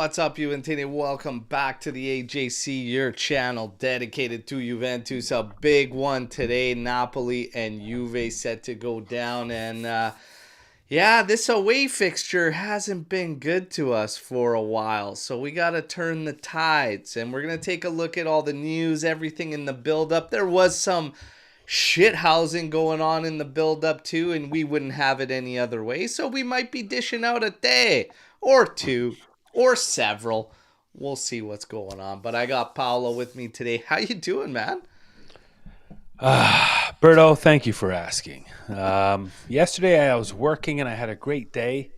What's up, Juventini? Welcome back to the AJC, your channel dedicated to Juventus. A big one today. Napoli and Juve set to go down. And yeah, this away fixture hasn't been good to us for a while. So we got to turn the tides. And we're going to take a look at all the news, everything in the build-up. There was some shithousing going on in the build-up too, and we wouldn't have it any other way. So we might be dishing out a day or two or several. We'll see what's going on. But I got Paolo with me today. How you doing, man? Berto, thank you for asking. Yesterday I was working and I had a great day,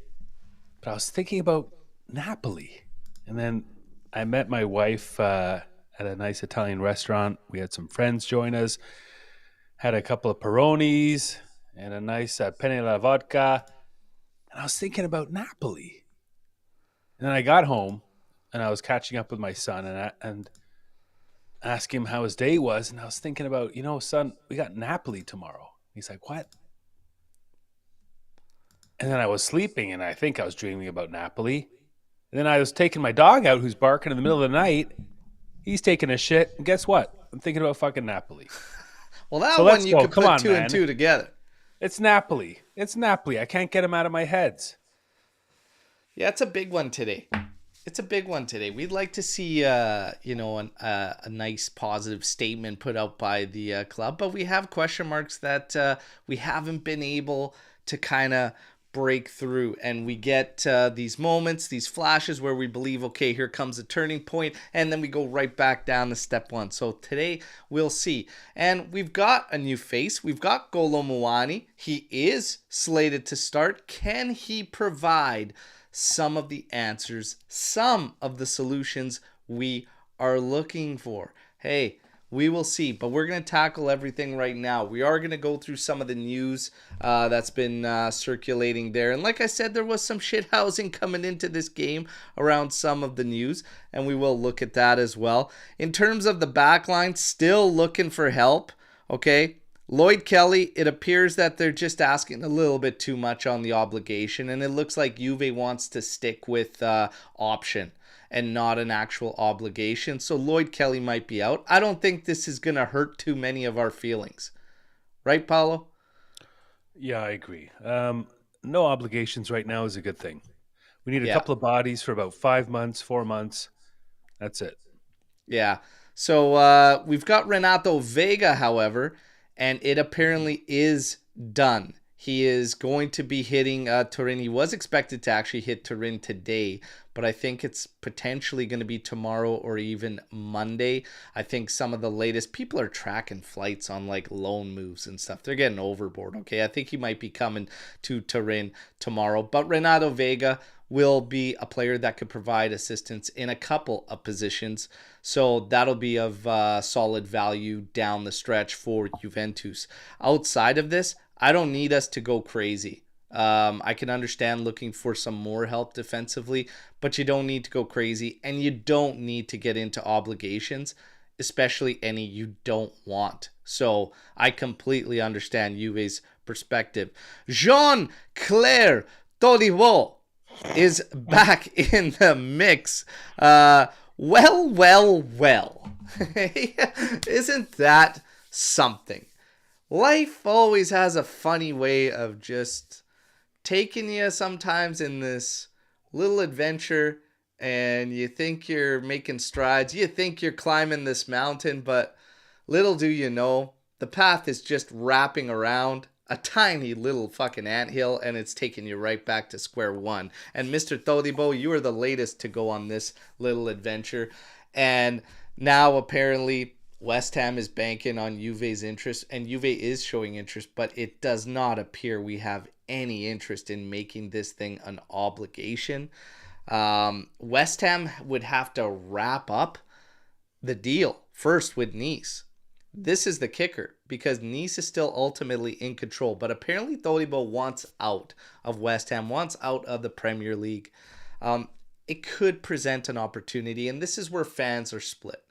but I was thinking about Napoli. And then I met my wife at a nice Italian restaurant. We had some friends join us, had a couple of Peronis and a nice penne alla vodka. And I was thinking about Napoli. And then I got home and I was catching up with my son and asked him how his day was. And I was thinking about, son, we got Napoli tomorrow. He's like, what? And then I was sleeping and I think I was dreaming about Napoli. And then I was taking my dog out who's barking in the middle of the night. He's taking a shit. And guess what? I'm thinking about fucking Napoli. Well, that one you could put two and two together. It's Napoli. I can't get him out of my heads. Yeah, it's a big one today. We'd like to see, a nice positive statement put out by the club, but we have question marks that we haven't been able to kind of break through, and we get these moments, these flashes where we believe, okay, here comes a turning point, and then we go right back down to step one. So today we'll see, and we've got a new face. We've got Kolo Muani. He is slated to start. Can he provide some of the answers, some of the solutions we are looking for? Hey, we will see, but we're going to tackle everything right now. We are going to go through some of the news that's been circulating there. And like I said, there was some shithousing coming into this game around some of the news, and we will look at that as well. In terms of the back line, still looking for help, okay? Lloyd Kelly, it appears that they're just asking a little bit too much on the obligation, and it looks like Juve wants to stick with option and not an actual obligation. So Lloyd Kelly might be out. I don't think this is going to hurt too many of our feelings. Right, Paolo? Yeah, I agree. No obligations right now is a good thing. We need a couple of bodies for about 5 months, 4 months. That's it. Yeah. So we've got Renato Vega, however, and it apparently is done. He is going to be hitting Turin. He was expected to actually hit Turin today, but I think it's potentially going to be tomorrow or even Monday. I think some of the latest people are tracking flights on like loan moves and stuff. They're getting overboard, okay? I think he might be coming to Turin tomorrow, but Renato Vega will be a player that could provide assistance in a couple of positions. So that'll be of solid value down the stretch for Juventus. Outside of this, I don't need us to go crazy. I can understand looking for some more help defensively, but you don't need to go crazy, and you don't need to get into obligations, especially any you don't want. So I completely understand Juve's perspective. Jean-Claire Todibo is back in the mix. Well. Isn't that something? Life always has a funny way of just taking you sometimes in this little adventure, and you think you're making strides. You think you're climbing this mountain, but little do you know, the path is just wrapping around a tiny little fucking anthill, and it's taking you right back to square one. And Mr. Todibo, you are the latest to go on this little adventure. And now apparently West Ham is banking on Juve's interest, and Juve is showing interest, but it does not appear we have any interest in making this thing an obligation. West Ham would have to wrap up the deal first with Nice. This is the kicker, because Nice is still ultimately in control, but apparently Todibo wants out of West Ham, wants out of the Premier League. It could present an opportunity, and this is where fans are split.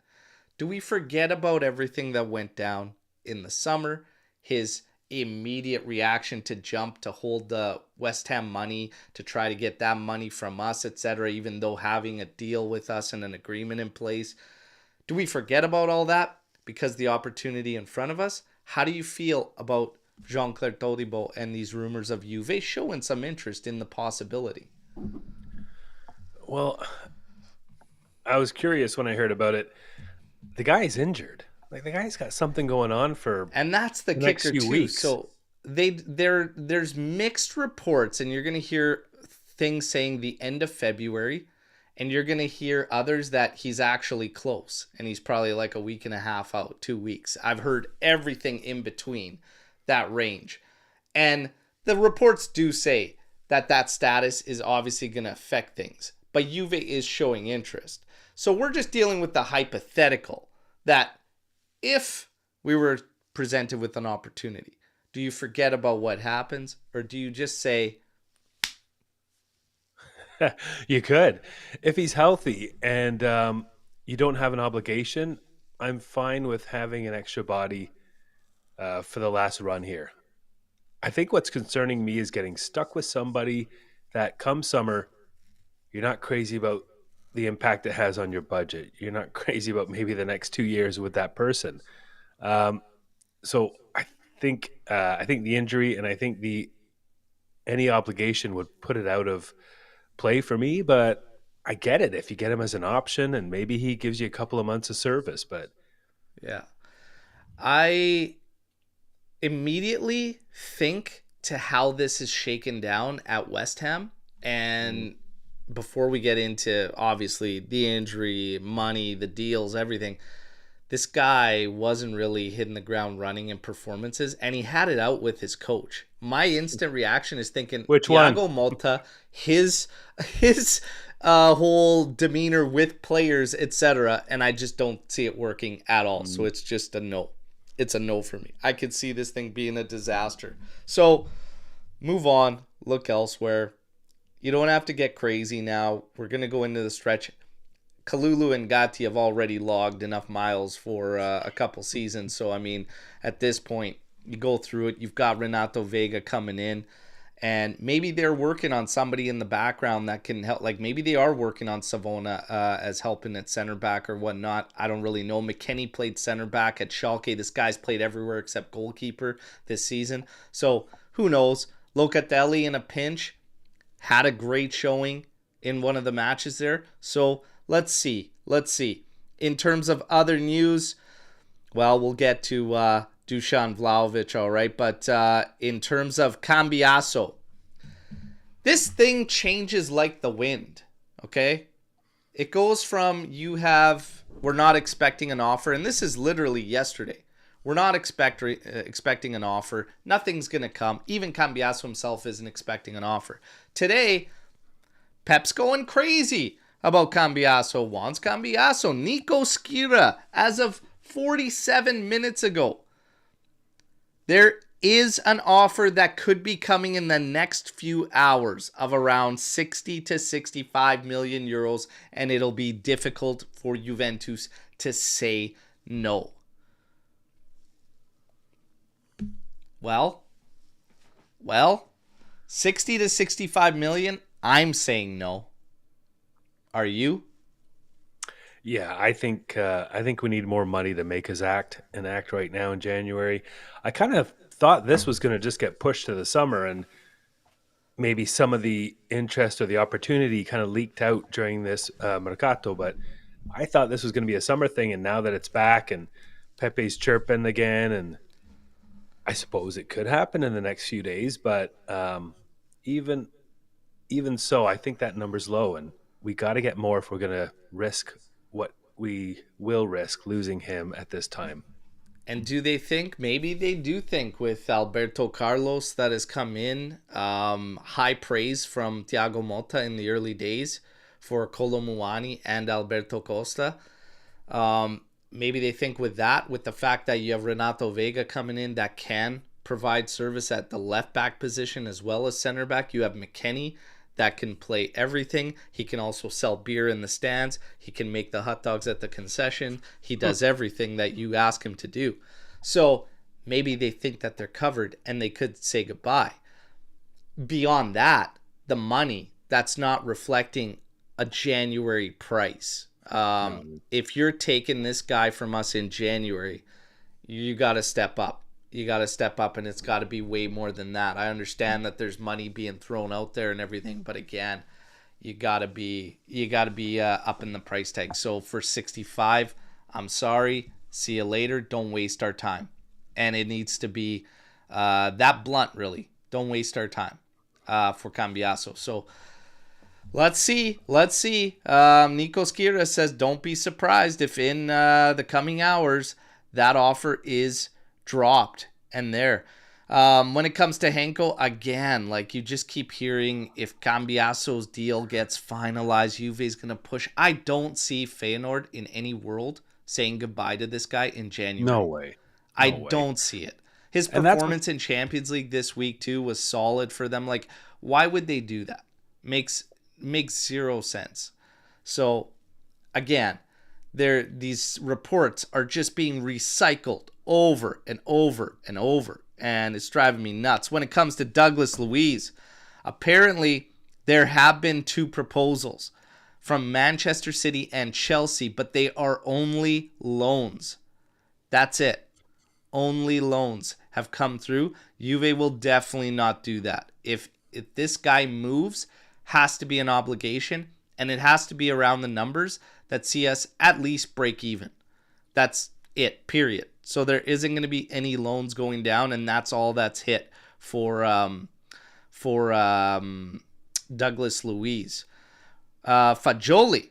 Do we forget about everything that went down in the summer? His immediate reaction to jump to hold the West Ham money to try to get that money from us, etc., even though having a deal with us and an agreement in place? Do we forget about all that because the opportunity in front of us? How do you feel about Jean-Claire Todibo and these rumors of Juve showing some interest in the possibility? Well, I was curious when I heard about it. The guy's injured. Like, the guy's got something going on for And that's the next kicker few too. weeks. So there's mixed reports, and you're gonna hear things saying the end of February, and you're gonna hear others that he's actually close, and he's probably like a week and a half out, 2 weeks. I've heard everything in between that range, and the reports do say that that status is obviously gonna affect things, but Juve is showing interest. So we're just dealing with the hypothetical that if we were presented with an opportunity, do you forget about what happens, or do you just say, You could. If he's healthy and you don't have an obligation, I'm fine with having an extra body for the last run here. I think what's concerning me is getting stuck with somebody that come summer, you're not crazy about the impact it has on your budget. You're not crazy about maybe the next 2 years with that person. So I think the injury and I think the any obligation would put it out of play for me. But I get it if you get him as an option and maybe he gives you a couple of months of service. But yeah, I immediately think to how this is shaken down at West Ham. And before we get into obviously the injury, money, the deals, everything, this guy wasn't really hitting the ground running in performances, and he had it out with his coach. My instant reaction is thinking, Which Thiago one? Motta, his whole demeanor with players, etc., and I just don't see it working at all. So it's just a no. It's a no for me. I could see this thing being a disaster. So move on, look elsewhere. You don't have to get crazy now. We're going to go into the stretch. Kalulu and Gatti have already logged enough miles for a couple seasons. So, I mean, at this point, you go through it. You've got Renato Vega coming in. And maybe they're working on somebody in the background that can help. Like, maybe they are working on Savona as helping at center back or whatnot. I don't really know. McKennie played center back at Schalke. This guy's played everywhere except goalkeeper this season. So, who knows? Locatelli in a pinch. Had a great showing in one of the matches there. So, let's see. In terms of other news, well, we'll get to Dusan Vlahovic, all right? But in terms of Cambiaso, this thing changes like the wind, okay? It goes from we're not expecting an offer, and this is literally yesterday. We're not expecting an offer. Nothing's going to come. Even Cambiaso himself isn't expecting an offer. Today, Pep's going crazy about Cambiaso. Wants Cambiaso. Nico Skira, as of 47 minutes ago. There is an offer that could be coming in the next few hours of around 60 to 65 million euros, and it'll be difficult for Juventus to say no. Well, 60 to 65 million, I'm saying no. Are you? yeah, I think we need more money to make us act right now in January. I kind of thought this was going to just get pushed to the summer, and maybe some of the interest or the opportunity kind of leaked out during this Mercato, but I thought this was going to be a summer thing, and now that it's back and Pepe's chirping again, and I suppose it could happen in the next few days, but even so, I think that number's low, and we got to get more if we're going to risk what we will risk losing him at this time. And do they think, maybe they do think with Alberto Carlos that has come in, high praise from Thiago Motta in the early days for Kolo Muani and Alberto Costa. Maybe they think with that, with the fact that you have Renato Vega coming in that can provide service at the left back position as well as center back. You have McKennie that can play everything. He can also sell beer in the stands. He can make the hot dogs at the concession. He does everything that you ask him to do. So maybe they think that they're covered and they could say goodbye. Beyond that, the money, that's not reflecting a January price. If you're taking this guy from us in January, you got to step up. You got to step up, and it's got to be way more than that. I understand that there's money being thrown out there and everything, but again, you got to be up in the price tag. So for 65, I'm sorry. See you later. Don't waste our time. And it needs to be that blunt, really. Don't waste our time for Cambiaso. So let's see. Nico Skira says, don't be surprised if in the coming hours that offer is dropped. And there. When it comes to Henko, again, like you just keep hearing if Cambiaso's deal gets finalized, Juve's going to push. I don't see Feyenoord in any world saying goodbye to this guy in January. No way. I don't see it. His performance in Champions League this week too was solid for them. Like, why would they do that? Makes zero sense. So, again, these reports are just being recycled over and over and over, and it's driving me nuts. When it comes to Douglas Luiz, apparently there have been 2 proposals from Manchester City and Chelsea, but they are only loans. That's it. Only loans have come through. Juve will definitely not do that. If this guy moves, has to be an obligation, and it has to be around the numbers that see us at least break even. That's it, period. So there isn't going to be any loans going down, and that's all that's hit for Douglas Luiz. Fagioli.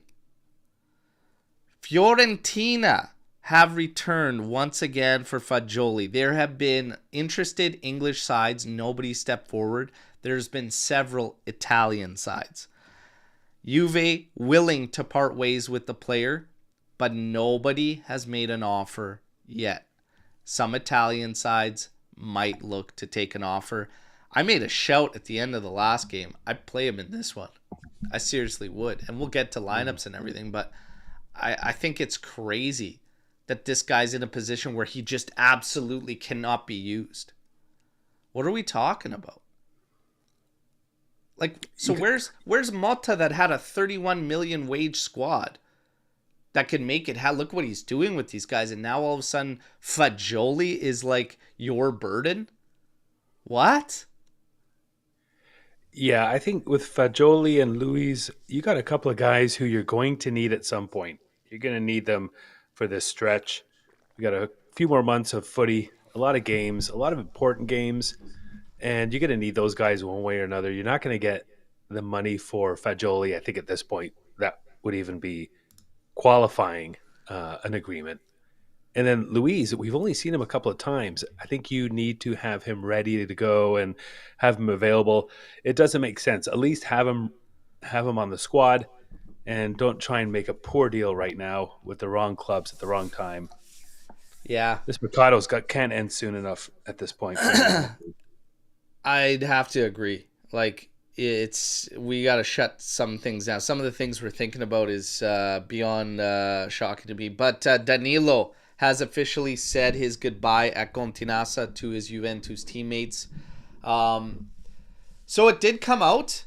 Fiorentina have returned once again for Fagioli. There have been interested English sides. Nobody stepped forward. There's been several Italian sides. Juve willing to part ways with the player, but nobody has made an offer yet. Some Italian sides might look to take an offer. I made a shout at the end of the last game. I'd play him in this one. I seriously would. And we'll get to lineups and everything, but I think it's crazy that this guy's in a position where he just absolutely cannot be used. What are we talking about? Like, so where's Motta that had a 31 million wage squad that could make it? Look what he's doing with these guys, and now all of a sudden Fagioli is like your burden? What? Yeah, I think with Fagioli and Luiz, you got a couple of guys who you're going to need at some point. You're going to need them for this stretch. We got a few more months of footy, a lot of games, a lot of important games, and you're going to need those guys one way or another. You're not going to get the money for Fagioli. I think at this point that would even be qualifying an agreement. And then Luiz, we've only seen him a couple of times. I think you need to have him ready to go and have him available. It doesn't make sense. At least have him on the squad, and don't try and make a poor deal right now with the wrong clubs at the wrong time. Yeah. This Mercado's can't end soon enough at this point. I'd have to agree. Like, we got to shut some things down. Some of the things we're thinking about is beyond shocking to me. But Danilo has officially said his goodbye at Continassa to his Juventus teammates. So it did come out.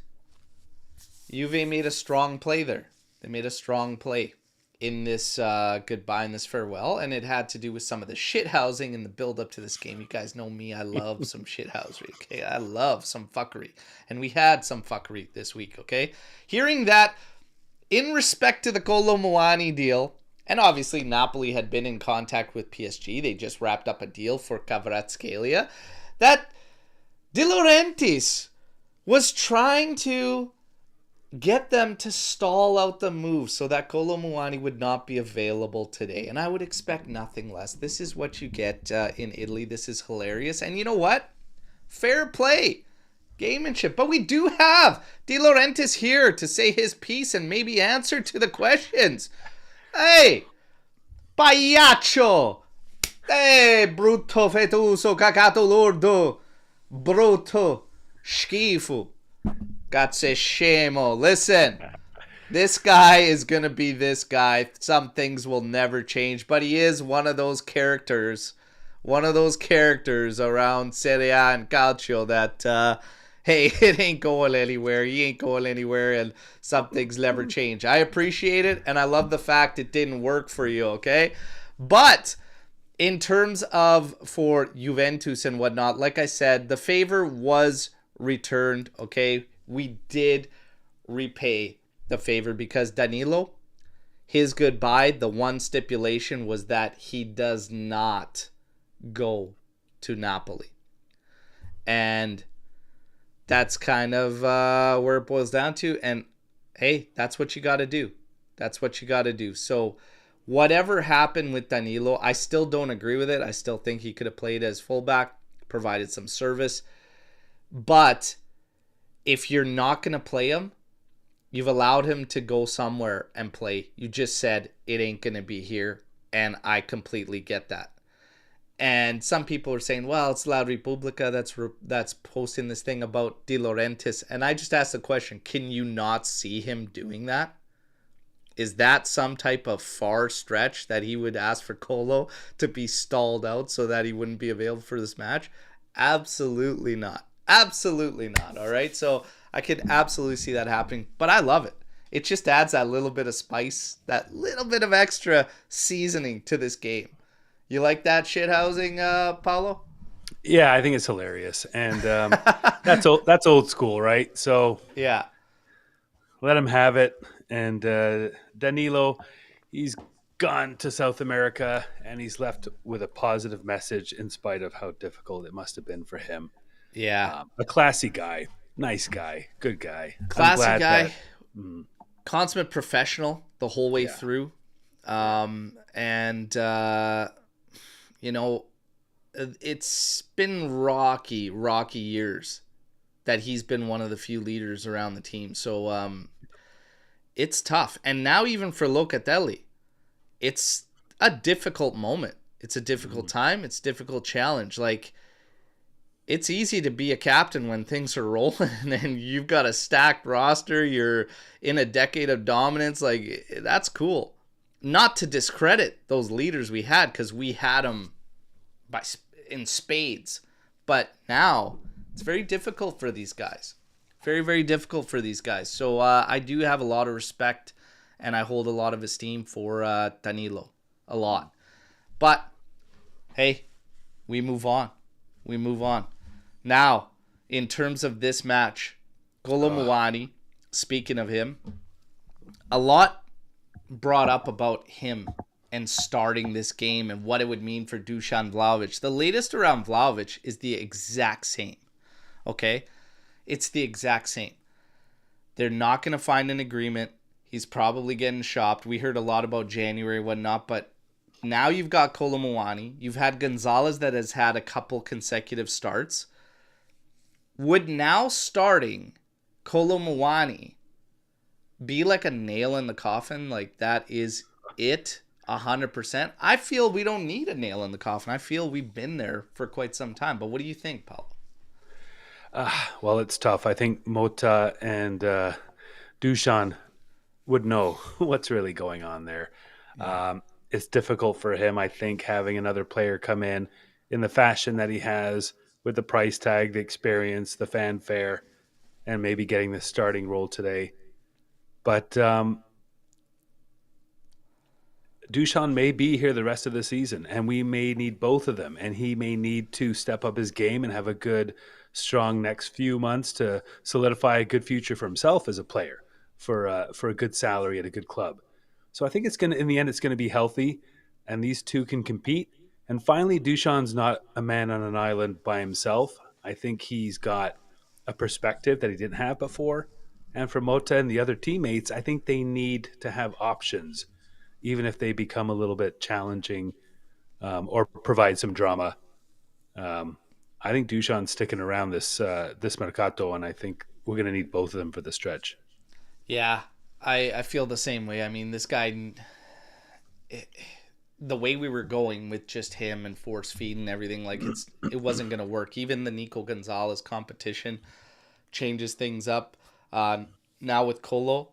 Juve made a strong play there. They made a strong play in this goodbye and this farewell, and it had to do with some of the shithousing in the build-up to this game. You guys know me. I love some shithousery, okay? I love some fuckery. And we had some fuckery this week, okay? Hearing that, in respect to the Kolo Muani deal, and obviously Napoli had been in contact with PSG. They just wrapped up a deal for Kvaratskhelia. That De Laurentiis was trying to get them to stall out the move so that Kolo Muani would not be available today. And I would expect nothing less. This is what you get in Italy. This is hilarious. And you know what? Fair play. Gamemanship. But we do have De Laurentiis here to say his piece and maybe answer to the questions. Hey! Pagliaccio! Hey, brutto fetuso cacato lordo! Brutto schifo! Cazzo scemo. Listen, this guy is going to be this guy. Some things will never change, but he is one of those characters one of those characters around Serie A and Calcio that, hey, it ain't going anywhere. He ain't going anywhere, and some things never change. I appreciate it, and I love the fact it didn't work for you, okay? But in terms of for Juventus and whatnot, like I said, the favor was returned, okay? We did repay the favor because Danilo, his goodbye, the one stipulation was that he does not go to Napoli. And that's kind of where it boils down to. And hey, that's what you got to do. That's what you got to do. So whatever happened with Danilo, I still don't agree with it. I still think he could have played as fullback, provided some service. But if you're not going to play him, you've allowed him to go somewhere and play. You just said it ain't going to be here. And I completely get that. And some people are saying, well, it's La Repubblica that's posting this thing about De Laurentiis. And I just asked the question, can you not see him doing that? Is that some type of far stretch that he would ask for Kolo to be stalled out so that he wouldn't be available for this match? Absolutely not. Absolutely not. All right. So I could absolutely see that happening, but I love it. It just adds that little bit of spice, that little bit of extra seasoning to this game. You like that shithousing, Paulo? Yeah, I think it's hilarious, and that's old school, right? So Yeah. let him have it. And Danilo, he's gone to South America, and he's left with a positive message in spite of how difficult it must have been for him. Yeah. A classy guy, nice guy, good guy. Classy guy, consummate professional the whole way through. You know, it's been rocky years that he's been one of the few leaders around the team. So it's tough. And now even for Locatelli, it's a difficult moment. It's a difficult time. It's a difficult challenge. Like, it's easy to be a captain when things are rolling and you've got a stacked roster. You're in a decade of dominance. Like, that's cool. Not to discredit those leaders we had, because we had them in spades. But now it's very difficult for these guys. Very, very difficult for these guys. So I do have a lot of respect and I hold a lot of esteem for Danilo. A lot. But, hey, we move on. We move on. Now, in terms of this match, Kolo Muani, speaking of him, a lot brought up about him and starting this game and what it would mean for Dusan Vlahovic. The latest around Vlahovic is the exact same. Okay? It's the exact same. They're not going to find an agreement. He's probably getting shopped. We heard a lot about January and whatnot, but now you've got Kolo Muani. You've had Gonzalez that has had a couple consecutive starts. Would now starting Kolo Muani be like a nail in the coffin? Like, that is it 100%. I feel we don't need a nail in the coffin. I feel we've been there for quite some time. But what do you think, Paulo? Well, it's tough. I think Motta and Dusan would know what's really going on there. Yeah. It's difficult for him, I think, having another player come in the fashion that he has, with the price tag, the experience, the fanfare, and maybe getting the starting role today. But Dusan may be here the rest of the season, and we may need both of them, and he may need to step up his game and have a good, strong next few months to solidify a good future for himself as a player, for a good salary at a good club. So I think in the end, it's going to be healthy, and these two can compete. And finally, Dusan's not a man on an island by himself. I think he's got a perspective that he didn't have before. And for Motta and the other teammates, I think they need to have options, even if they become a little bit challenging or provide some drama. I think Dusan's sticking around this Mercato, and I think we're going to need both of them for the stretch. Yeah, I feel the same way. I mean, this guy, the way we were going with just him and force feed and everything, like it wasn't going to work. Even the Nico Gonzalez competition changes things up. Now with Kolo,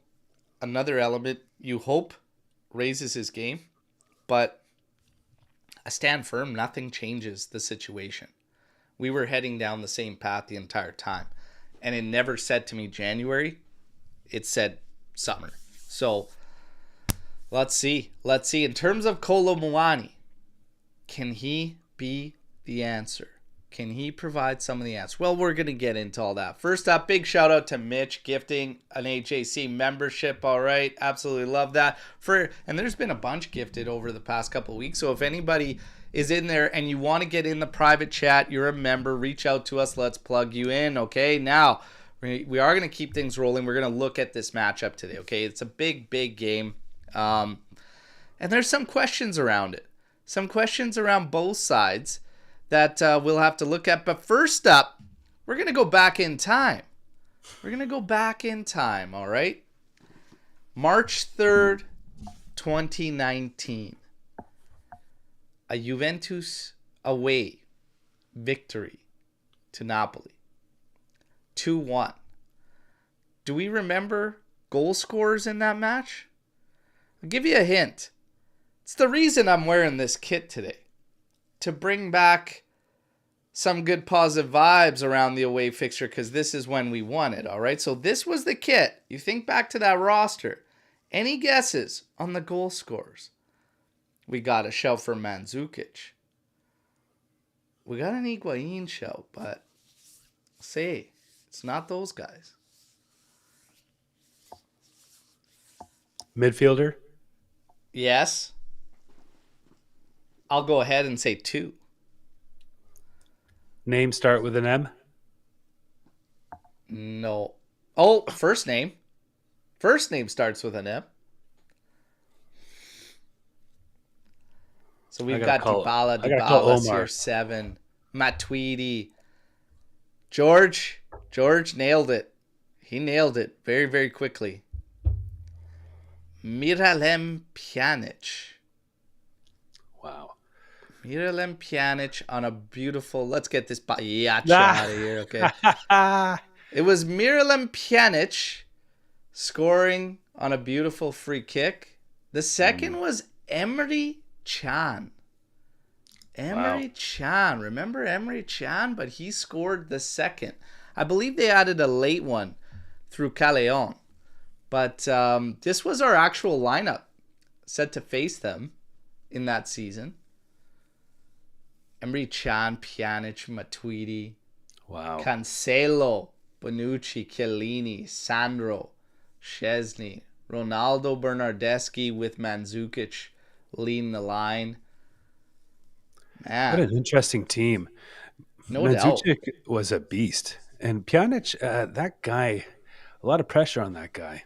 another element you hope raises his game, but I stand firm. Nothing changes the situation. We were heading down the same path the entire time. And it never said to me January. It said summer. So let's see. Let's see. In terms of Kolo Muani, can he be the answer? Can he provide some of the answers? Well, we're going to get into all that. First up, big shout out to Mitch gifting an HAC membership. All right. Absolutely love that. And there's been a bunch gifted over the past couple of weeks. So if anybody is in there and you want to get in the private chat, you're a member, reach out to us. Let's plug you in. Okay. Now, we are going to keep things rolling. We're going to look at this matchup today. Okay. It's a big, big game. And there's some questions around it. Some questions around both sides that we'll have to look at. But first up, we're going to go back in time. We're going to go back in time, all right? March 3rd, 2019. A Juventus away victory to Napoli. 2-1. Do we remember goal scorers in that match? I'll give you a hint. It's the reason I'm wearing this kit today. To bring back some good positive vibes around the away fixture, because this is when we won it, all right? So this was the kit. You think back to that roster. Any guesses on the goal scorers? We got a shout for Mandzukic. We got an Higuain shout, but say, it's not those guys. Midfielder? Yes. I'll go ahead and say 2. Name start with an M? No. Oh, first name. First name starts with an M. So we've got Dybala, CR7, Matuidi. George nailed it. He nailed it very, very quickly. Miralem Pjanic. Wow. Miralem Pjanic on a beautiful... Let's get this Yacha out of here, okay? It was Miralem Pjanic scoring on a beautiful free kick. The second was Emre Can. Emre Can. Remember Emre Can? But he scored the second. I believe they added a late one through Callejon. But this was our actual lineup set to face them in that season. Emre Can, Pjanic, Matuidi, Cancelo, Bonucci, Chiellini, Sandro, Szczesny, Ronaldo, Bernardeschi with Mandzukic leading the line. Man, what an interesting team. No doubt. Mandzukic was a beast. And Pjanic, that guy, a lot of pressure on that guy.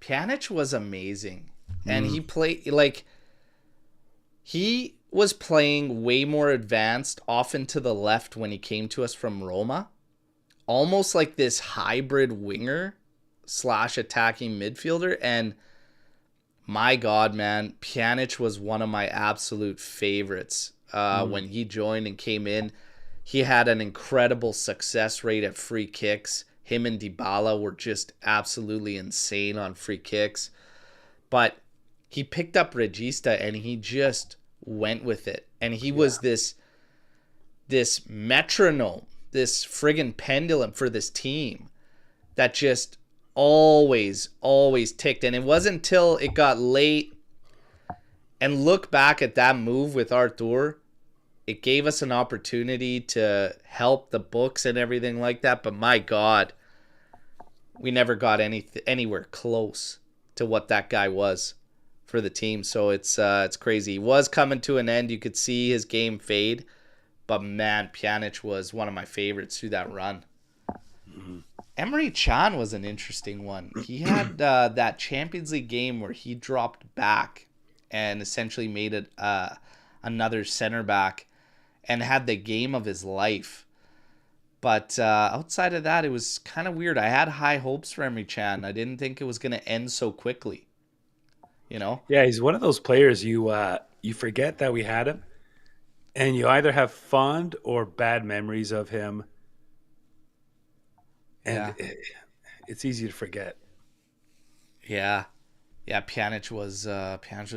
Pjanic was amazing. And he played, like, he was playing way more advanced, often to the left when he came to us from Roma. Almost like this hybrid winger / attacking midfielder. And my God, man, Pjanic was one of my absolute favorites when he joined and came in. He had an incredible success rate at free kicks. Him and Dybala were just absolutely insane on free kicks. But he picked up Regista and he just went with it. And he was this metronome, this friggin' pendulum for this team that just always ticked. And it wasn't until it got late and look back at that move with Arthur, it gave us an opportunity to help the books and everything like that. But my God, we never got anywhere close to what that guy was for the team. So it's crazy. He was coming to an end. You could see his game fade. But man, Pjanic was one of my favorites through that run. Emre Can was an interesting one. He had that Champions League game where he dropped back and essentially made it another center back and had the game of his life. But outside of that, it was kind of weird. I had high hopes for Emre Can. I didn't think it was going to end so quickly. You know? Yeah, he's one of those players you forget that we had him, and you either have fond or bad memories of him. And it's easy to forget. Yeah. Yeah, Pjanic was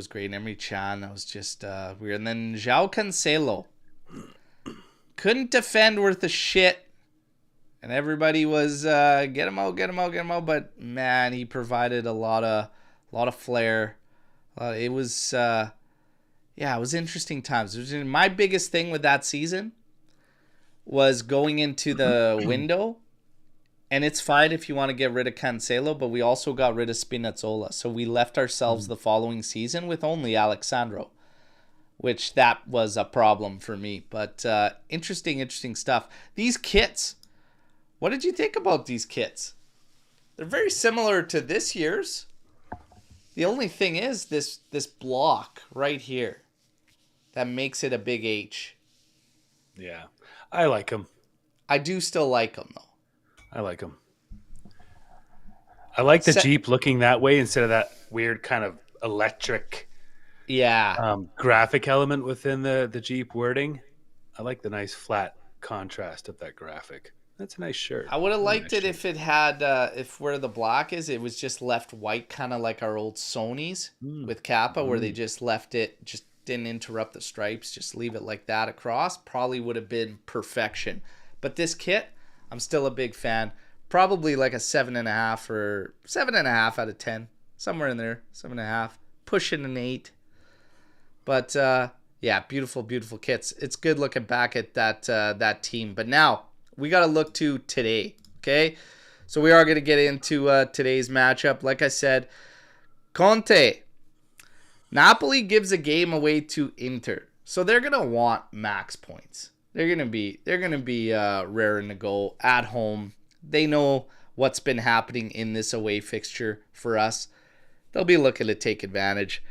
great. And Emre Can, that was just weird. And then João Cancelo couldn't defend worth a shit, and everybody was get him out, get him out, get him out. But man, he provided a lot of flair. It was it was interesting times. My biggest thing with that season was going into the window. And it's fine if you want to get rid of Cancelo, but we also got rid of Spinazzola. So we left ourselves the following season with only Alexandro, which that was a problem for me. But interesting stuff. These kits, what did you think about these kits? They're very similar to this year's. The only thing is this block right here that makes it a big H. Yeah, I like them. I do still like them, though. I like them. I like the Jeep looking that way instead of that weird kind of electric graphic element within the Jeep wording. I like the nice flat contrast of that graphic. That's a nice shirt. I would have liked it if it had, if where the black is, it was just left white, kind of like our old Sonys with Kappa, where they just left it, just didn't interrupt the stripes, just leave it like that across. Probably would have been perfection. But this kit, I'm still a big fan. Probably like a 7.5 or 7.5 out of 10. Somewhere in there. 7.5. Pushing an 8. But beautiful, beautiful kits. It's good looking back at that team. But now we got to look to today. Okay? So we are going to get into today's matchup. Like I said, Conte. Napoli gives a game away to Inter. So they're going to want max points. They're gonna be raring to go at home. They know what's been happening in this away fixture for us. They'll be looking to take advantage.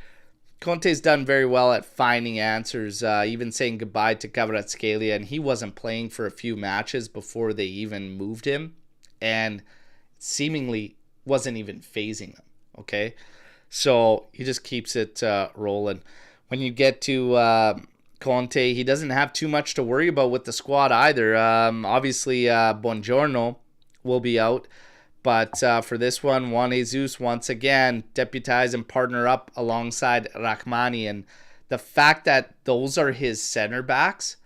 Conte's done very well at finding answers, even saying goodbye to Kvaratskhelia, and he wasn't playing for a few matches before they even moved him, and seemingly wasn't even phasing them. Okay, so he just keeps it rolling. When you get to Conte, he doesn't have too much to worry about with the squad either. Obviously, Buongiorno will be out. But for this one, Juan Jesus once again deputize and partner up alongside Rachmani. And the fact that those are his center backs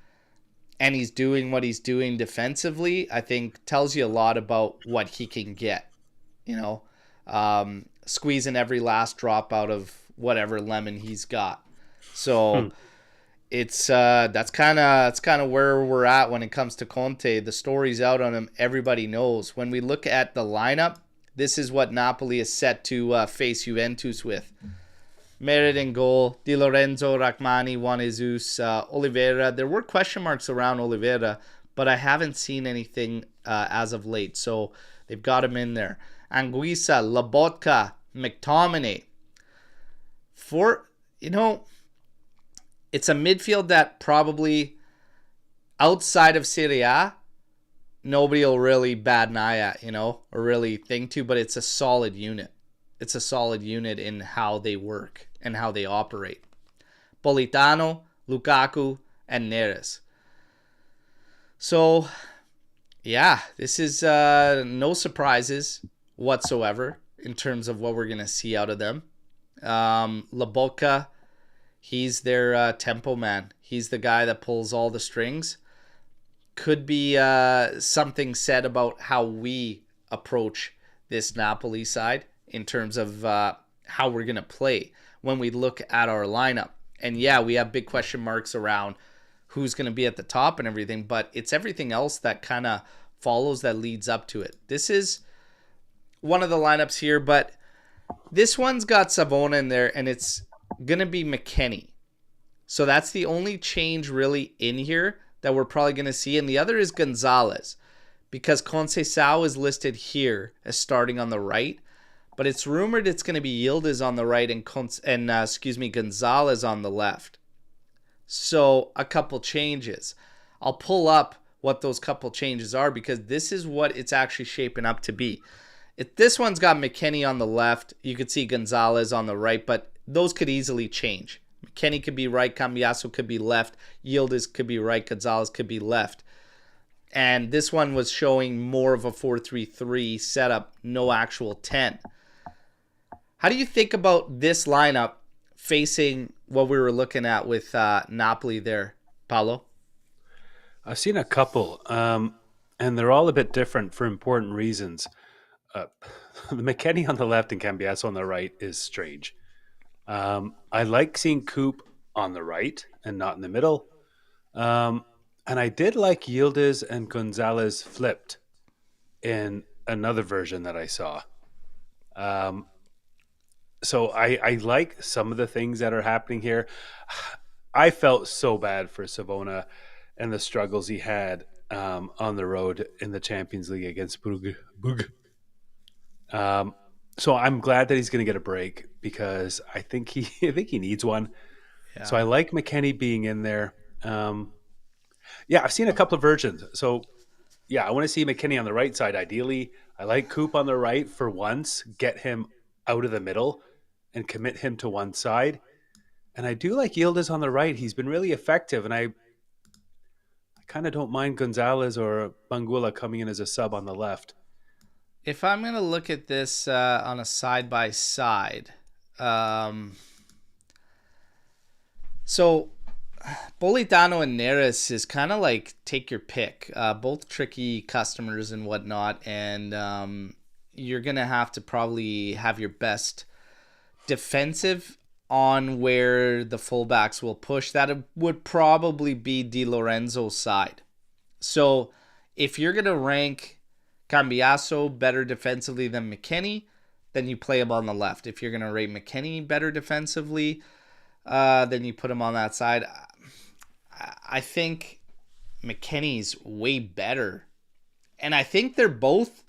and he's doing what he's doing defensively, I think tells you a lot about what he can get. You know, squeezing every last drop out of whatever lemon he's got. So... It's that's kind of where we're at when it comes to Conte. The story's out on him. Everybody knows. When we look at the lineup, this is what Napoli is set to face Juventus with. Merit in goal, Di Lorenzo, Rachmani, Juan Jesus, Oliveira. There were question marks around Oliveira, but I haven't seen anything as of late. So they've got him in there. Anguissa, Lobotka, McTominay. It's a midfield that probably outside of Serie A, nobody will really bat an eye at, or really think to, but it's a solid unit. It's a solid unit in how they work and how they operate. Politano, Lukaku, and Neres. So, yeah, this is no surprises whatsoever in terms of what we're going to see out of them. Lobotka, he's their tempo man. He's the guy that pulls all the strings. Could be something said about how we approach this Napoli side in terms of how we're going to play when we look at our lineup. And yeah, we have big question marks around who's going to be at the top and everything, but it's everything else that kind of follows that leads up to it. This is one of the lineups here, but this one's got Savona in there, and it's going to be McKennie. So that's the only change really in here that we're probably going to see. And the other is Gonzalez, because Conceição is listed here as starting on the right, but it's rumored it's going to be Yildiz on the right and Gonzalez on the left. So a couple changes. I'll pull up what those couple changes are, because this is what it's actually shaping up to be. This one's got McKennie on the left. You could see Gonzalez on the right, but those could easily change. McKennie could be right, Cambiaso could be left, Yildiz could be right, Gonzalez could be left. And this one was showing more of a 4-3-3 setup, no actual 10. How do you think about this lineup facing what we were looking at with Napoli there, Paolo? I've seen a couple, and they're all a bit different for important reasons. Uh, the McKennie on the left and Cambiasso on the right is strange. I like seeing Coop on the right and not in the middle. Um, and I did like Yildiz and Gonzalez flipped in another version that I saw. Um, so I like some of the things that are happening here. I felt so bad for Savona and the struggles he had on the road in the Champions League against Brugge. Um, so I'm glad that he's going to get a break because I think he needs one. So Yeah. I like McKennie being in there. Yeah, I've seen a couple of versions. So yeah, I want to see McKennie on the right side. Ideally, I like Coop on the right for once. Get him out of the middle and commit him to one side. And I do like Yildiz on the right. He's been really effective, and I kind of don't mind Gonzalez or Bangula coming in as a sub on the left. If I'm going to look at this on a side by side, so Politano and Neres is kind of like take your pick. Both tricky customers and whatnot, and you're going to have to probably have your best defensive on where the fullbacks will push. That would probably be Di Lorenzo's side. So if you're going to rank Cambiasso better defensively than McKennie, then you play him on the left. If you're going to rate McKennie better defensively, then you put him on that side. I think McKennie's way better. And I think they're both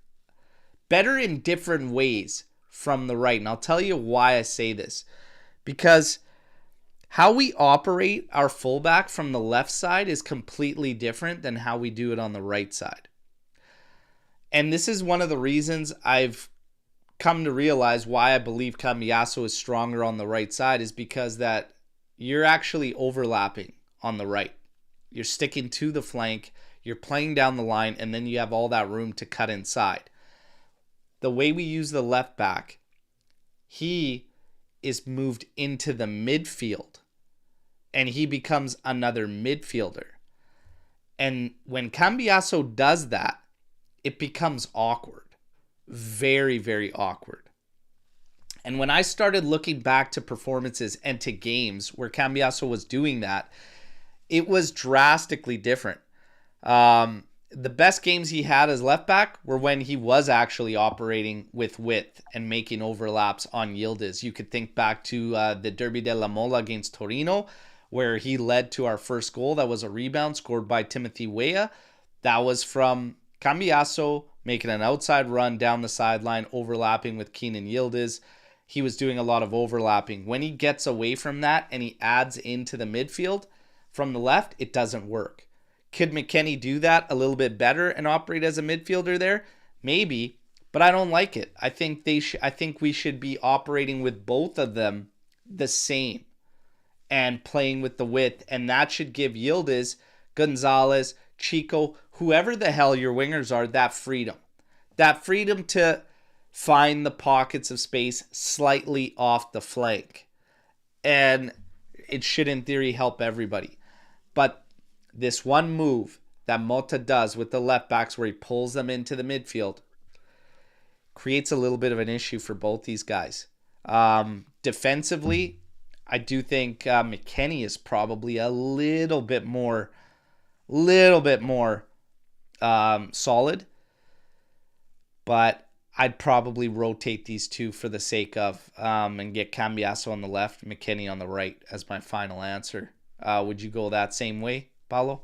better in different ways from the right. And I'll tell you why I say this. Because how we operate our fullback from the left side is completely different than how we do it on the right side. And this is one of the reasons I've come to realize why I believe Cambiasso is stronger on the right side is because that you're actually overlapping on the right. You're sticking to the flank, you're playing down the line, and then you have all that room to cut inside. The way we use the left back, he is moved into the midfield and he becomes another midfielder. And when Cambiasso does that, it becomes awkward. Very, very awkward. And when I started looking back to performances and to games where Cambiasso was doing that, it was drastically different. The best games he had as left back were when he was actually operating with width and making overlaps on Yildiz. You could think back to the Derby della Mola against Torino, where he led to our first goal. That was a rebound scored by Timothy Weah. That was from Cambiasso making an outside run down the sideline, overlapping with Keenan Yildiz. He was doing a lot of overlapping. When he gets away from that and he adds into the midfield from the left, it doesn't work. Could McKennie do that a little bit better and operate as a midfielder there? Maybe, but I don't like it. I think I think we should be operating with both of them the same and playing with the width, and that should give Yildiz, Gonzalez, Chico, whoever the hell your wingers are, that freedom. That freedom to find the pockets of space slightly off the flank. And it should, in theory, help everybody. But this one move that Motta does with the left backs where he pulls them into the midfield creates a little bit of an issue for both these guys. Defensively, I do think McKennie is probably a little bit more solid. But I'd probably rotate these two for the sake of and get Cambiasso on the left, McKennie on the right as my final answer. Would you go that same way, Paulo?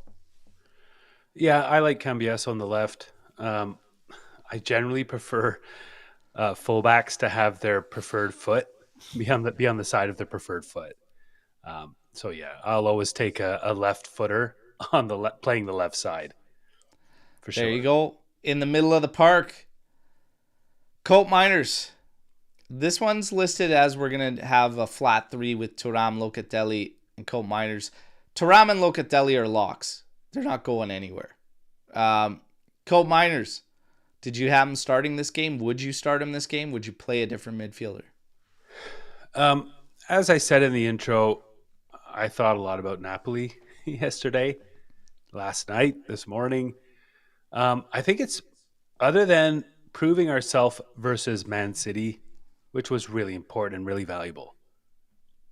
Yeah, I like Cambiasso on the left. I generally prefer fullbacks to have their preferred foot be on the side of their preferred foot. So yeah, I'll always take a left footer on the playing the left side for sure. There you go. In the middle of the park, Colt Miners. This one's listed as we're going to have a flat 3 with Thuram, Locatelli, and Colt Miners. Thuram and Locatelli are locks. They're not going anywhere. Colt Miners, did you have him starting this game? Would you start him this game? Would you play a different midfielder? Um, as I said in the intro, I thought a lot about Napoli yesterday, last night, this morning. I think it's other than proving ourselves versus Man City, which was really important and really valuable.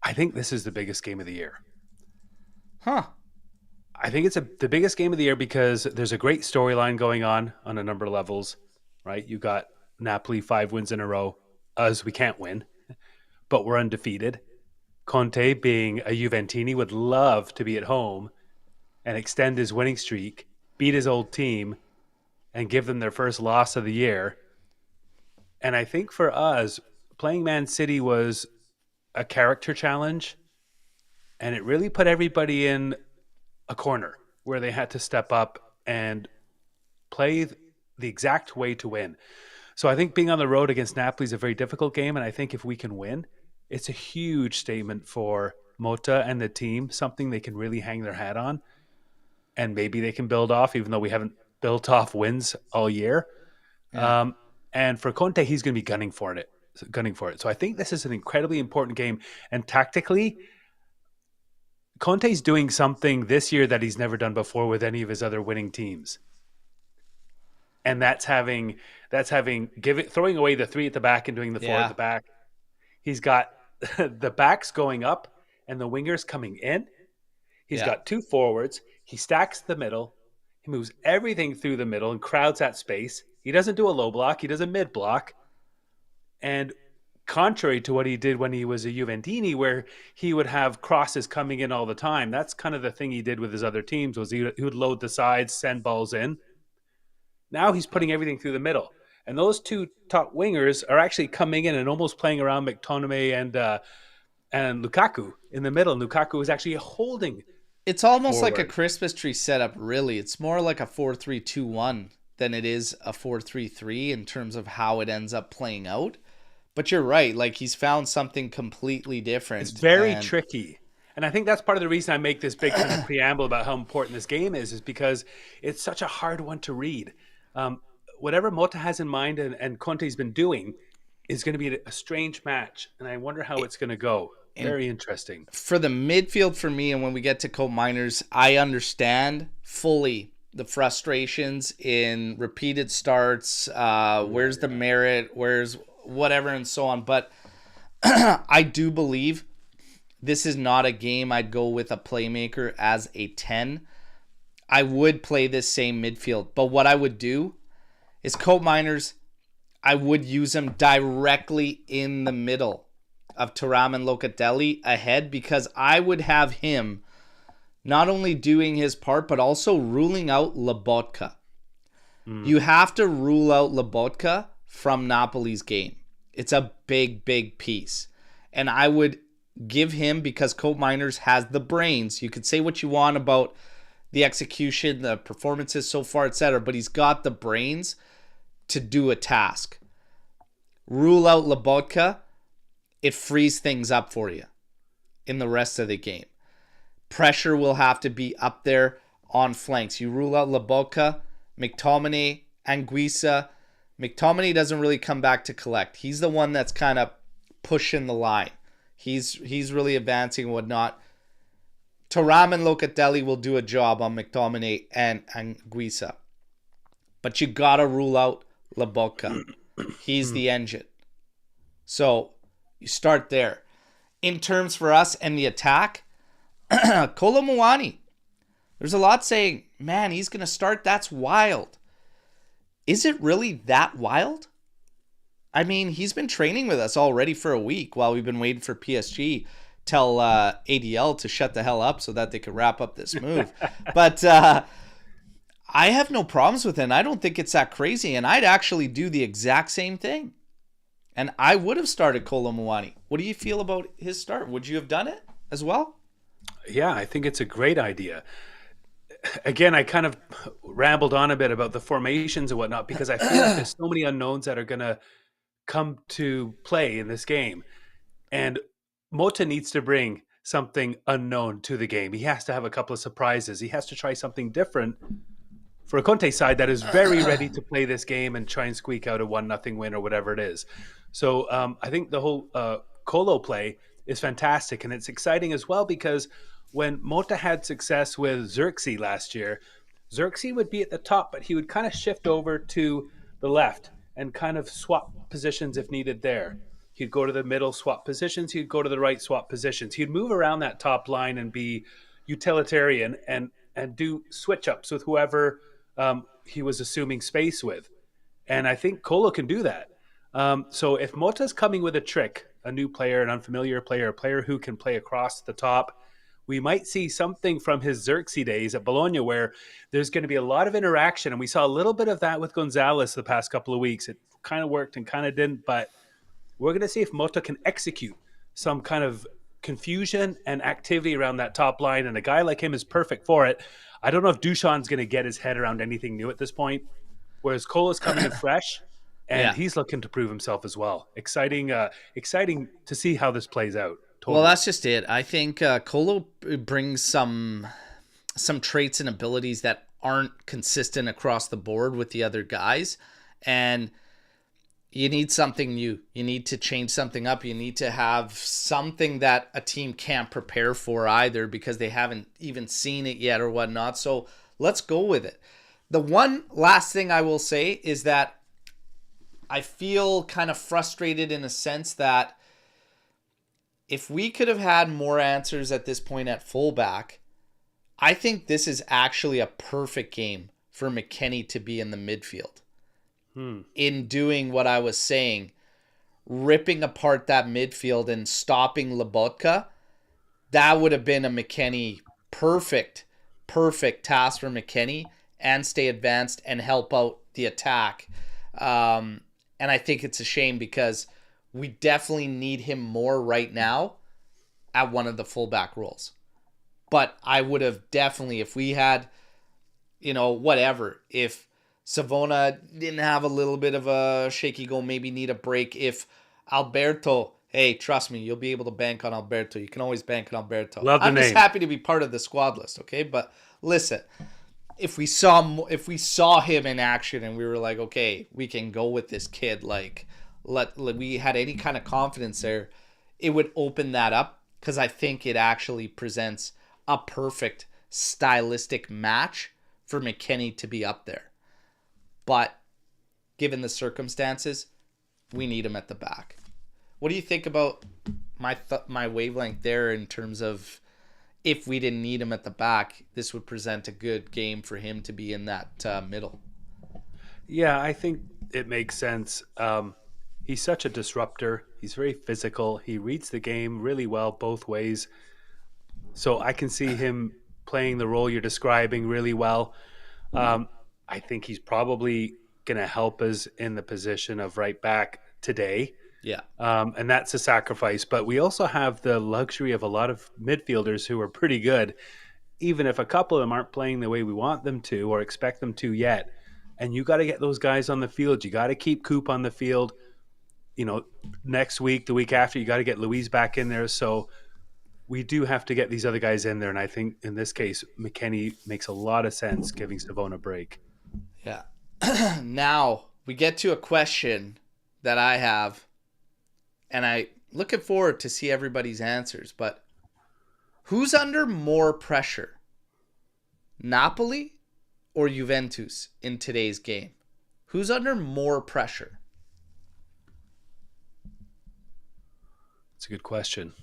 I think this is the biggest game of the year. Huh. I think it's the biggest game of the year because there's a great storyline going on a number of levels, right? You got Napoli 5 wins in a row. Us, we can't win, but we're undefeated. Conte, being a Juventini, would love to be at home and extend his winning streak, beat his old team, and give them their first loss of the year. And I think for us, playing Man City was a character challenge, and it really put everybody in a corner where they had to step up and play the exact way to win. So I think being on the road against Napoli is a very difficult game, and I think if we can win, it's a huge statement for Motta and the team, something they can really hang their hat on, and maybe they can build off, even though we haven't built off wins all year. Yeah. And for Conte, he's going to be gunning for it. So I think this is an incredibly important game, and tactically, Conte's doing something this year that he's never done before with any of his other winning teams. And that's throwing away the three at the back and doing the four at the back. He's got the backs going up and the wingers coming in. He's got two forwards. He stacks the middle. He moves everything through the middle and crowds that space. He doesn't do a low block. He does a mid block. And contrary to what he did when he was a Juventini, where he would have crosses coming in all the time, that's kind of the thing he did with his other teams, was he would load the sides, send balls in. Now he's putting everything through the middle. And those two top wingers are actually coming in and almost playing around McTominay and Lukaku in the middle. And Lukaku is actually holding. It's almost forward. like a Christmas tree setup, really. It's more like a 4-3-2-1 than it is a 4-3-3 in terms of how it ends up playing out. But you're right. Like, he's found something completely different. It's very tricky. And I think that's part of the reason I make this big kind of preamble about how important this game is because it's such a hard one to read. Whatever Motta has in mind and Conte's been doing is going to be a strange match. And I wonder how it's going to go. Very interesting. For the midfield for me, and when we get to Cope Miners, I understand fully the frustrations in repeated starts. Where's the merit? Where's whatever and so on. But I do believe this is not a game I'd go with a playmaker as a 10. I would play this same midfield. But what I would do is Cope Miners, I would use him directly in the middle of Thuram and Locatelli ahead, because I would have him not only doing his part, but also ruling out Lobotka. You have to rule out Lobotka from Napoli's game. It's a big, big piece. And I would give him, because Cope Miners has the brains. You could say what you want about the execution, the performances so far, etc., but he's got the brains to do a task. Rule out Lobotka, it frees things up for you in the rest of the game. Pressure will have to be up there on flanks. You rule out Lobotka, McTominay, Anguissa. McTominay doesn't really come back to collect. He's the one that's kind of pushing the line. He's really advancing and whatnot. Thuram and Locatelli will do a job on McTominay and Anguissa. But you got to rule out Lobotka. He's the engine. So you start there. In terms for us and the attack, Kolo Muani. There's a lot saying, man, he's going to start. That's wild. Is it really that wild? I mean, he's been training with us already for a week while we've been waiting for PSG tell ADL to shut the hell up so that they could wrap up this move. But I have no problems with it. I don't think it's that crazy. And I'd actually do the exact same thing. And I would have started Kolo Muani. What do you feel about his start? Would you have done it as well? Yeah, I think it's a great idea. Again, I kind of rambled on a bit about the formations and whatnot because I feel like there's so many unknowns that are going to come to play in this game. And Motta needs to bring something unknown to the game. He has to have a couple of surprises. He has to try something different for a Conte side that is very ready to play this game and try and squeak out a 1-0 win or whatever it is. So I think the whole Kolo play is fantastic. And it's exciting as well because when Motta had success with Xerxes last year, Xerxes would be at the top, but he would kind of shift over to the left and kind of swap positions if needed there. He'd go to the middle, swap positions. He'd go to the right, swap positions. He'd move around that top line and be utilitarian and do switch ups with whoever he was assuming space with. And I think Kolo can do that. So if Motta's coming with a trick, a new player, an unfamiliar player, a player who can play across the top, we might see something from his Xerxes days at Bologna where there's going to be a lot of interaction. And we saw a little bit of that with Gonzalez the past couple of weeks. It kind of worked and kind of didn't, but we're going to see if Motta can execute some kind of confusion and activity around that top line. And a guy like him is perfect for it. I don't know if Duchan's going to get his head around anything new at this point, whereas Kolo's coming in fresh. And he's looking to prove himself as well. Exciting to see how this plays out. Totally. Well, that's just it. I think Kolo brings some traits and abilities that aren't consistent across the board with the other guys. And you need something new. You need to change something up. You need to have something that a team can't prepare for either because they haven't even seen it yet or whatnot. So let's go with it. The one last thing I will say is that I feel kind of frustrated in a sense that if we could have had more answers at this point at fullback, I think this is actually a perfect game for McKennie to be in the midfield. In doing what I was saying, ripping apart that midfield and stopping Lobotka, that would have been a McKennie perfect task for McKennie and stay advanced and help out the attack. And I think it's a shame because we definitely need him more right now at one of the fullback roles. But I would have definitely, if we had, if Savona didn't have a little bit of a shaky goal, maybe need a break. If Alberto, hey, trust me, you'll be able to bank on Alberto. You can always bank on Alberto. Love the name. I'm just happy to be part of the squad list, okay? But listen, if we saw him in action and we were like, okay, we can go with this kid, we had any kind of confidence there, it would open that up because I think it actually presents a perfect stylistic match for McKennie to be up there. But given the circumstances, we need him at the back. What do you think about my wavelength there in terms of if we didn't need him at the back, this would present a good game for him to be in that middle? Yeah, I think it makes sense. He's such a disruptor. He's very physical. He reads the game really well both ways. So I can see him playing the role you're describing really well. I think he's probably going to help us in the position of right back today. Yeah. And that's a sacrifice. But we also have the luxury of a lot of midfielders who are pretty good, even if a couple of them aren't playing the way we want them to or expect them to yet. And you got to get those guys on the field. You got to keep Coop on the field. Next week, the week after, you got to get Luis back in there. So we do have to get these other guys in there. And I think in this case, McKennie makes a lot of sense giving Savona a break. Yeah. Now we get to a question that I have, and I looking forward to see everybody's answers, but who's under more pressure? Napoli or Juventus in today's game? Who's under more pressure? That's a good question.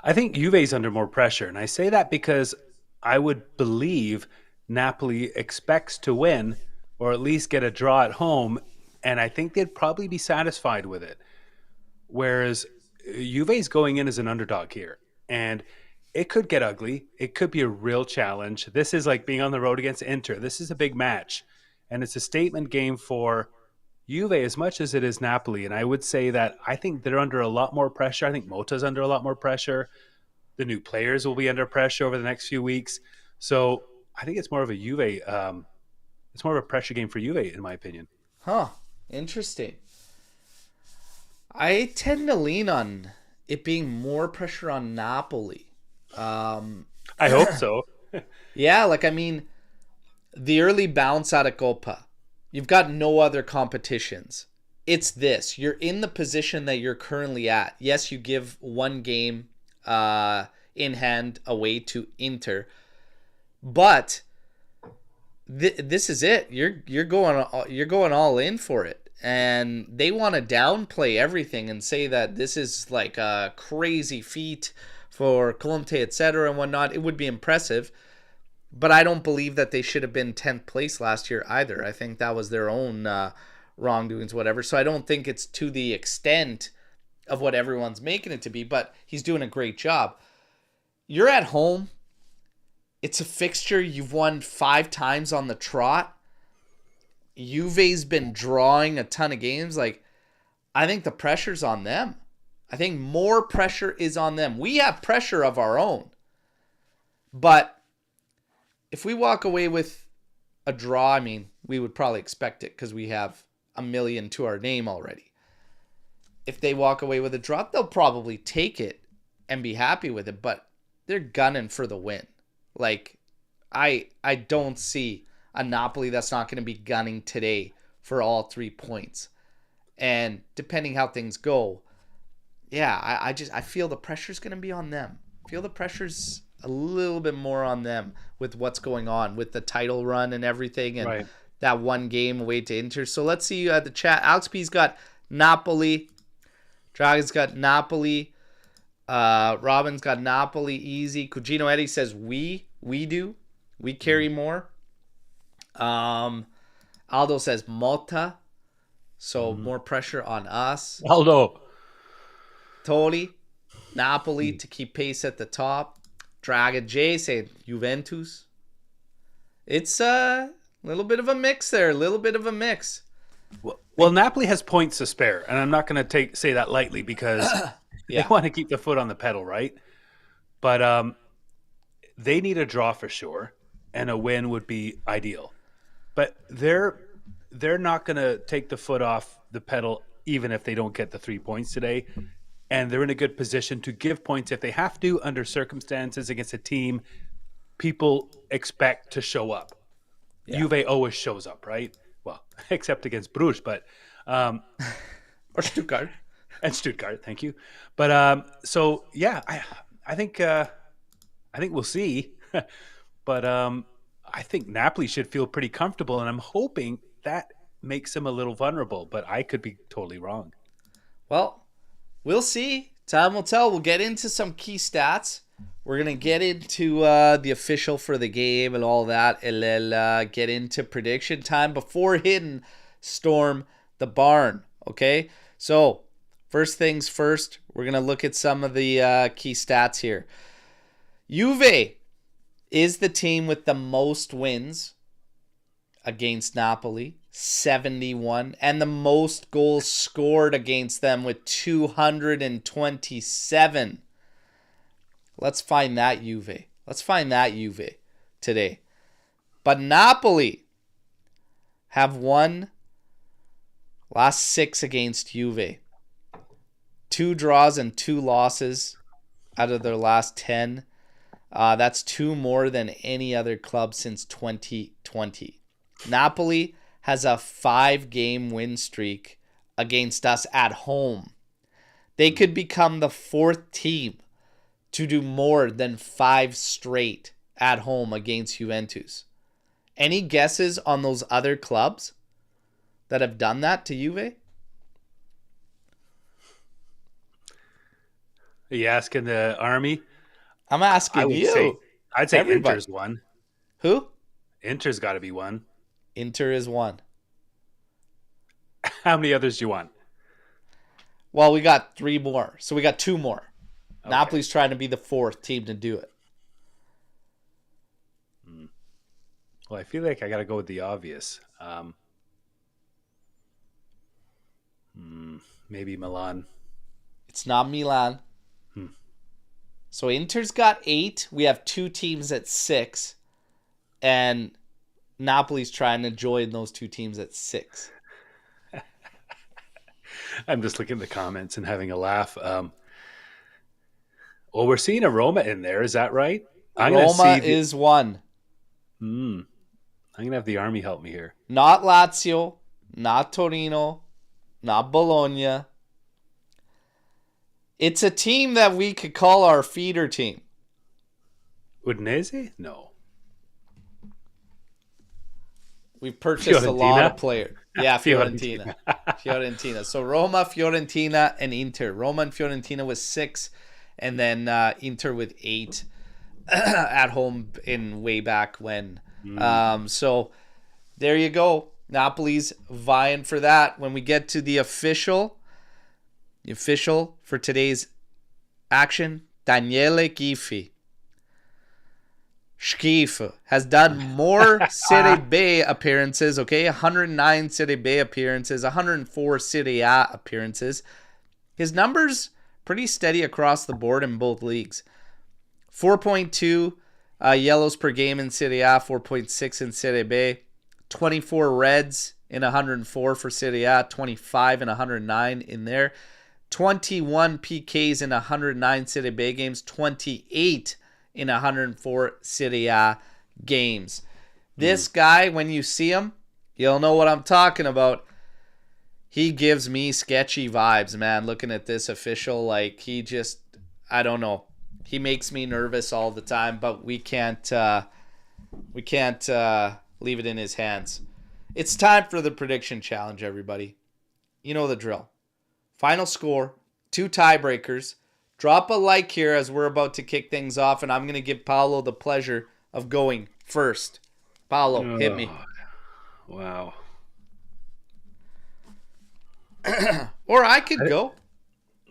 I think Juve's under more pressure, and I say that because I would believe Napoli expects to win or at least get a draw at home, and I think they'd probably be satisfied with it. Whereas Juve's going in as an underdog here, and it could get ugly. It could be a real challenge. This is like being on the road against Inter. This is a big match, and it's a statement game for Juve as much as it is Napoli. And I would say that I think they're under a lot more pressure. I think Motta's under a lot more pressure. The new players will be under pressure over the next few weeks. So I think it's more of a Juve. It's more of a pressure game for Juve, in my opinion. Huh. Interesting. I tend to lean on it being more pressure on Napoli. I hope so. Yeah, the early bounce out of Coppa. You've got no other competitions. it's this. You're in the position that you're currently at. Yes, you give one game in hand away to Inter, but this is it. You're going all in for it, and they want to downplay everything and say that this is like a crazy feat for Conte, etc. and whatnot. It would be impressive, but I don't believe that they should have been 10th place last year either. I think that was their own wrongdoings, whatever. So I don't think it's to the extent of what everyone's making it to be, but he's doing a great job. You're at home. It's a fixture. You've won 5 times on the trot. Juve's been drawing a ton of games. Like, I think the pressure's on them. I think more pressure is on them. We have pressure of our own. But if we walk away with a draw, I mean, we would probably expect it because we have a million to our name already. If they walk away with a draw, they'll probably take it and be happy with it, but they're gunning for the win. Like, I don't see a Napoli that's not going to be gunning today for all 3 points. And depending how things go, yeah, I feel the pressure's going to be on them. I feel the pressure's a little bit more on them with what's going on with the title run and everything, and right. That one game away to Inter. So let's see the chat. Alex P's got Napoli. Dragon's got Napoli. Robin's got Napoli easy. Cugino Eddie says we do. We carry more. Aldo says Motta. So more pressure on us. Aldo. Tori. Napoli to keep pace at the top. Dragon J saying Juventus. It's a little bit of a mix there. A little bit of a mix. Well, Napoli has points to spare, and I'm not going to say that lightly because they want to keep the foot on the pedal, right? But they need a draw for sure, and a win would be ideal. But they're not going to take the foot off the pedal even if they don't get the 3 points today. And they're in a good position to give points if they have to under circumstances against a team people expect to show up. Yeah. Juve always shows up, right? Well, except against Bruges, but or Stuttgart. And Stuttgart, thank you. But so yeah, I think we'll see. But I think Napoli should feel pretty comfortable, and I'm hoping that makes them a little vulnerable, but I could be totally wrong. Well, we'll see. Time will tell. We'll get into some key stats. We're going to get into the official for the game and all that, and then get into prediction time before hitting Storm the Barn, okay? So, first things first, we're going to look at some of the key stats here. Juve is the team with the most wins against Napoli, 71, and the most goals scored against them with 227. Let's find that Juve. Let's find that Juve today. But Napoli have won last 6 against Juve. 2 draws and 2 losses out of their last 10. That's 2 more than any other club since 2020. Napoli has a 5-game win streak against us at home. They could become the 4th team to do more than 5 straight at home against Juventus. Any guesses on those other clubs that have done that to Juve? Are you asking the army? I'm asking you. I'd say everybody. Inter's one. Who? Inter's got to be one. Inter is one. How many others do you want? Well, we got 3 more. So we got 2 more. Okay. Napoli's trying to be the 4th team to do it. Well, I feel like I got to go with the obvious. Maybe Milan. It's not Milan. So Inter's got 8. We have 2 teams at 6. And Napoli's trying to join those 2 teams at 6. I'm just looking at the comments and having a laugh. Well, we're seeing a Roma in there. Is that right? Roma is 1. I'm going to have the army help me here. Not Lazio, not Torino, not Bologna. It's a team that we could call our feeder team. Udinese? No. We've purchased a lot of players. Yeah, Fiorentina. Fiorentina. So Roma, Fiorentina, and Inter. Roma and Fiorentina with 6, and then Inter with 8 at home in way back when. So there you go. Napoli's vying for that. When we get to the official for today's action, Daniele Schifo has done more Serie B appearances, okay? 109 Serie B appearances, 104 Serie A appearances. His numbers pretty steady across the board in both leagues. 4.2 yellows per game in Serie A, 4.6 in Serie B. 24 reds in 104 for Serie A, 25 and 109 in there. 21 PKs in 109 Serie B games, 28 in 104 Serie A games. This guy, when you see him, you'll know what I'm talking about. He gives me sketchy vibes, man, looking at this official. Like, he just, I don't know. He makes me nervous all the time, but we can't leave it in his hands. It's time for the prediction challenge, everybody. You know the drill. Final score, 2 tiebreakers. Drop a like here as we're about to kick things off, and I'm going to give Paolo the pleasure of going first. Paolo, hit me. Wow. Or I could go.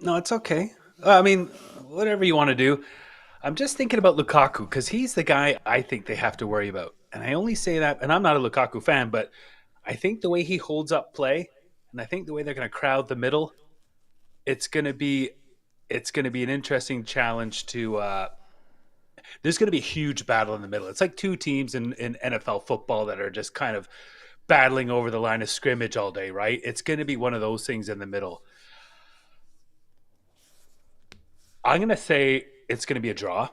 No, it's okay. I mean, whatever you want to do. I'm just thinking about Lukaku because he's the guy I think they have to worry about. And I only say that, and I'm not a Lukaku fan, but I think the way he holds up play, and I think the way they're going to crowd the middle, it's going to be an interesting challenge to there's going to be a huge battle in the middle. It's like 2 teams in NFL football that are just kind of battling over the line of scrimmage all day, right? It's going to be one of those things in the middle. I'm going to say it's going to be a draw.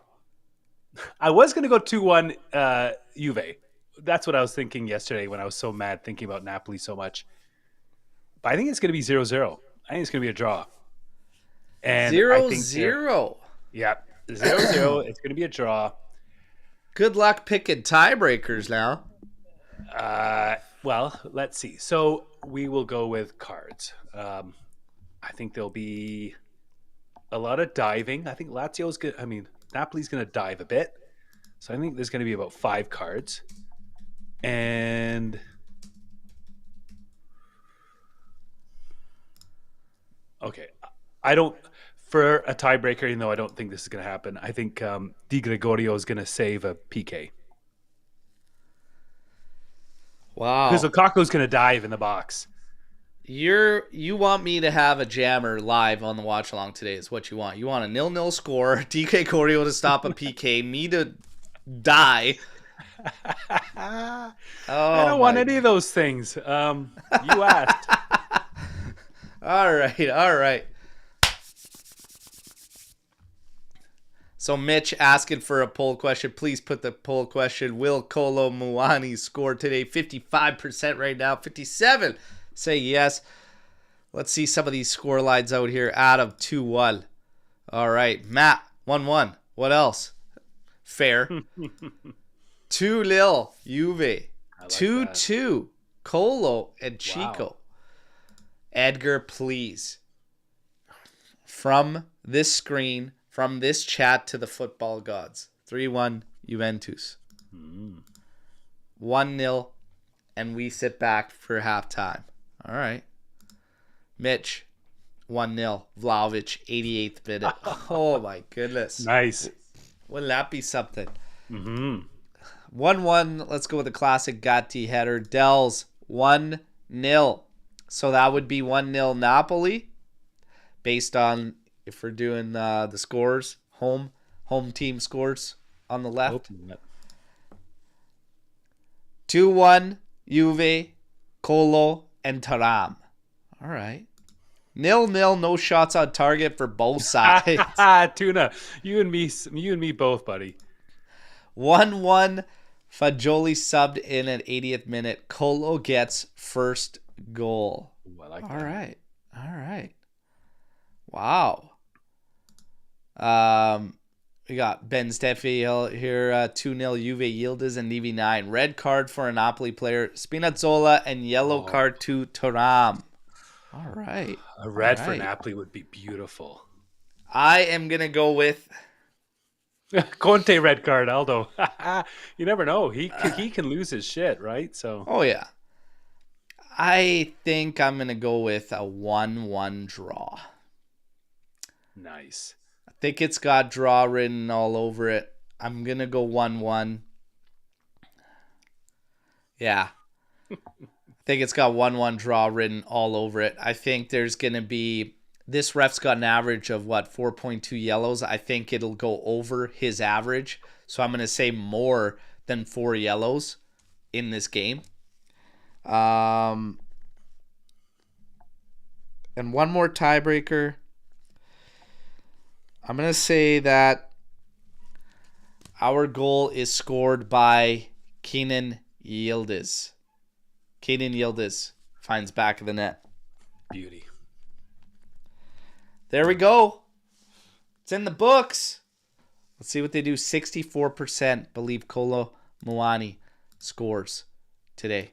I was going to go 2-1 Juve. That's what I was thinking yesterday when I was so mad thinking about Napoli so much. But I think it's going to be 0-0. I think it's going to be a draw. And 0-0. Yeah, 0-0. It's going to be a draw. Good luck picking tiebreakers now. Well, let's see. So we will go with cards. I think there'll be a lot of diving. I think Napoli's going to dive a bit. So I think there's going to be about 5 cards. And okay, for a tiebreaker, even though I don't think this is going to happen, I think Di Gregorio is going to save a PK. Wow. Because Lukaku's going to dive in the box. You want me to have a jammer live on the watch along today is what you want. You want a 0-0 score, DK Corio to stop a PK, me to die. I don't want any of those things. You asked. All right. So Mitch asking for a poll question. Please put the poll question. Will Kolo Muani score today? 55% right now. 57% say yes. Let's see some of these score lines out here. Adam 2-1. All right. Matt 1-1. What else? Fair. 2-0 Juve. 2-2 Kolo and Chico. Wow. Edgar, please. From this screen, from this chat to the football gods. 3-1 Juventus. 1-0 and we sit back for halftime. All right. Mitch, 1-0. Vlahovic, 88th minute. Oh, my goodness. Nice. Wouldn't that be something? 1-1. Let's go with the classic Gatti header. Dells, 1-0. So that would be 1-0 Napoli. Based on, if we're doing the scores, home team scores on the left. 2-1 Juve, Kolo, and Taram. All right. 0-0, no shots on target for both sides. Tuna, you and me both, buddy. 1-1, Fagioli subbed in at 80th minute. Kolo gets first goal. Ooh, I like that. All right. All right. Wow. We got Ben Steffi here, 2-0 Juve Yildiz and DV9. Red card for a Napoli player, Spinazzola, and yellow card to Thuram. All right. A red for Napoli would be beautiful. I am going to go with... Conte red card, Aldo. You never know. He can lose his shit, right? So. Oh, yeah. I think I'm going to go with a 1-1 draw. Nice. I think it's got draw written all over it. I'm going to go 1-1. Yeah. I think it's got 1-1 draw written all over it. I think there's going to be... This ref's got an average of, 4.2 yellows. I think it'll go over his average. So I'm going to say more than 4 yellows in this game. And one more tiebreaker. I'm going to say that our goal is scored by Kenan Yildiz. Kenan Yildiz finds back of the net. Beauty. There we go. It's in the books. Let's see what they do. 64% believe Kolo Muani scores today.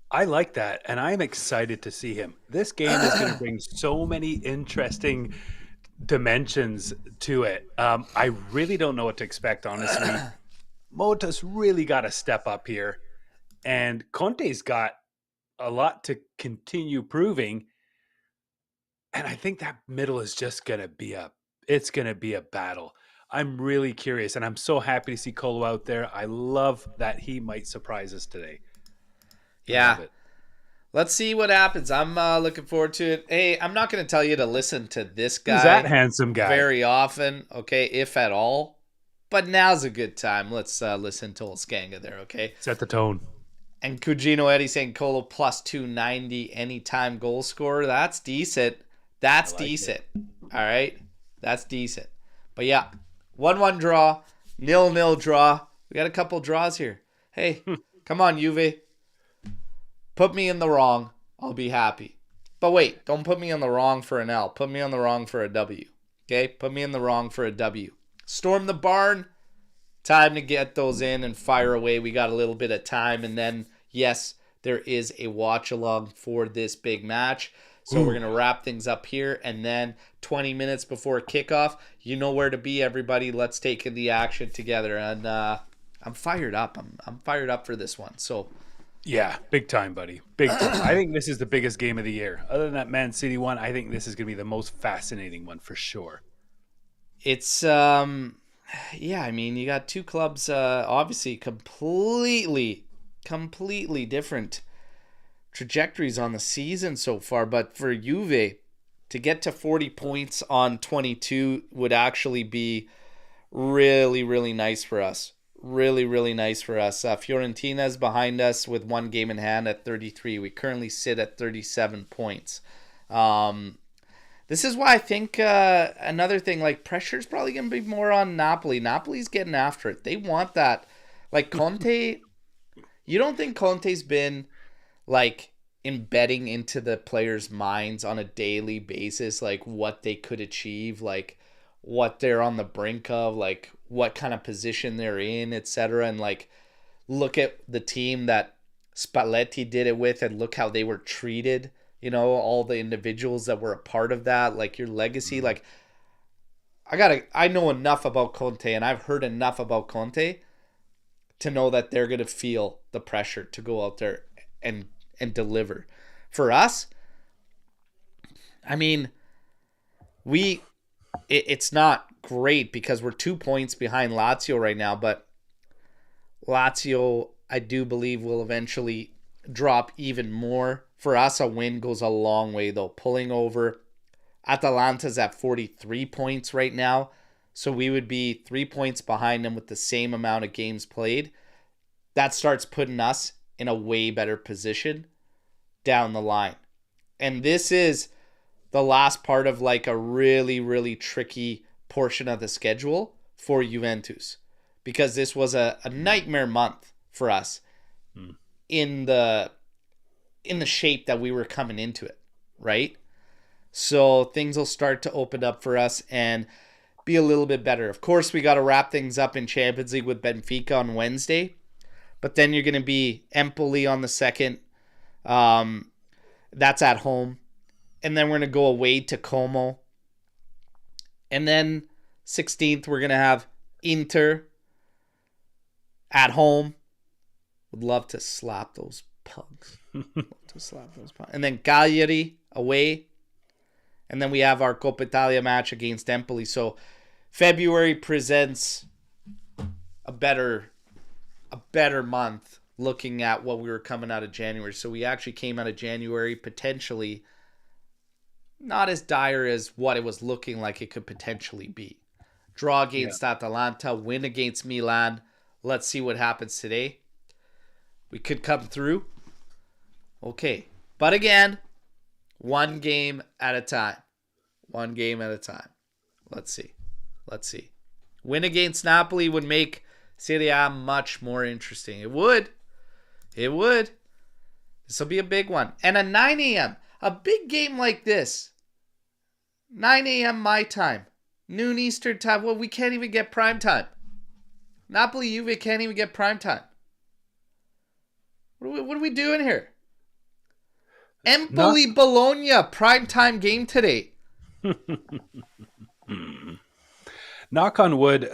I like that, and I'm excited to see him. This game is going to bring so many interesting dimensions to it. I really don't know what to expect, honestly. Motta'S really got to step up here, and Conte's got a lot to continue proving. And I think that middle is just going to be a battle. I'm really curious, and I'm so happy to see Kolo out there. I love that he might surprise us today. Yeah. Let's see what happens. I'm looking forward to it. Hey, I'm not going to tell you to listen to this guy. Who's that handsome guy? Very often, okay, if at all. But now's a good time. Let's listen to Olskanga there, okay? Set the tone. And Cugino Eddie saying Kolo plus 290 anytime goal scorer. That's decent. That's decent. All right? That's decent. But yeah, 1-1 draw, 0-0 draw. We got a couple draws here. Hey, come on, Juve. Put me in the wrong. I'll be happy. But wait, don't put me on the wrong for an L. Put me on the wrong for a W. Okay? Put me in the wrong for a W. Storm the barn. Time to get those in and fire away. We got a little bit of time. And then, yes, there is a watch along for this big match. So we're going to wrap things up here. And then 20 minutes before kickoff, you know where to be, everybody. Let's take in the action together. And I'm fired up. I'm fired up for this one. So, yeah, big time, buddy. Big time. I think this is the biggest game of the year. Other than that Man City one, I think this is going to be the most fascinating one for sure. It's, yeah, I mean, you got two clubs, obviously completely different trajectories on the season so far, but for Juve to get to 40 points on 22 would actually be really nice for us. Really nice for us. Fiorentina's behind us with 1 game in hand at 33. We currently sit at 37 points. This is why I think another thing, like, pressure's probably going to be more on Napoli. Napoli's getting after it. They want that. Like, Conte, you don't think Conte's been like embedding into the players' minds on a daily basis, like what they could achieve, like what they're on the brink of, like what kind of position they're in, etc. And like, look at the team that Spalletti did it with and look how they were treated, you know, all the individuals that were a part of that, like your legacy. Like, I know enough about Conte and I've heard enough about Conte to know that they're going to feel the pressure to go out there and deliver. For us, I mean, it's not great because we're 2 points behind Lazio right now, but Lazio, I do believe, will eventually drop even more. For us, a win goes a long way, though. Pulling over, Atalanta's at 43 points right now, so we would be 3 points behind them with the same amount of games played. That starts putting us in a way better position down the line. And this is the last part of like a really tricky portion of the schedule for Juventus, because this was a nightmare month for us in the shape that we were coming into it, right? So things will start to open up for us and be a little bit better. Of course, we got to wrap things up in Champions League with Benfica on Wednesday. But then you're going to be Empoli on the 2nd. That's at home. And then we're going to go away to Como. And then 16th, we're going to have Inter at home. Would love to slap those pugs. And then Cagliari away. And then we have our Coppa Italia match against Empoli. So February presents a better month looking at what we were coming out of January. So we actually came out of January potentially not as dire as what it was looking like it could potentially be. Draw against Atalanta, win against Milan. Let's see what happens today. We could come through. Okay. But again, one game at a time. One game at a time. Let's see. Win against Napoli would make Serie A much more interesting. It would. This will be a big one. And at 9 a.m., a big game like this. 9 a.m. my time. Noon Eastern time. Well, we can't even get prime time. Napoli Juve can't even get prime time. What are we doing here? Empoli Bologna primetime game today. Knock on wood,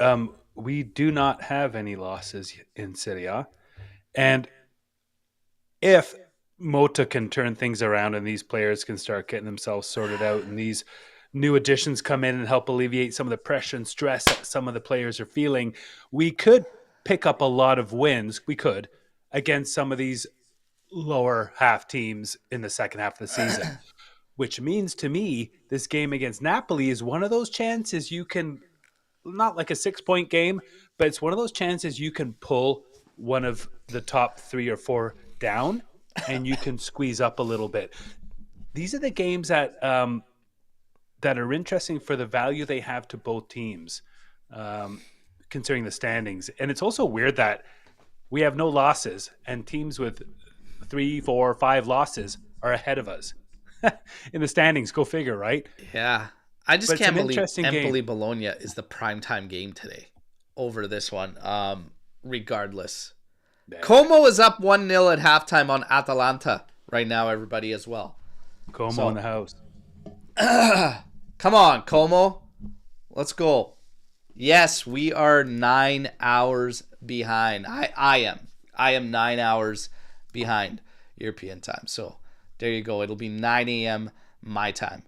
we do not have any losses in Serie A. And if Motta can turn things around and these players can start getting themselves sorted out and these new additions come in and help alleviate some of the pressure and stress that some of the players are feeling, we could pick up a lot of wins. We could against some of these lower half teams in the second half of the season, which means to me, this game against Napoli is one of those chances you can, not like a 6-point game, but it's one of those chances you can pull one of the top 3 or 4 down and you can squeeze up a little bit. These are the games that that are interesting for the value they have to both teams, considering the standings. And it's also weird that we have no losses and teams with 3, 4, 5 losses are ahead of us in the standings. Go figure, right? Yeah. I just can't believe Empoli Bologna is the primetime game today over this one, regardless. Yeah. Como is up 1-0 at halftime on Atalanta right now, everybody, as well. Como in the house. Come on, Como. Let's go. Yes, we are 9 hours behind. I am 9 hours behind European time. So there you go. It'll be 9 a.m. my time.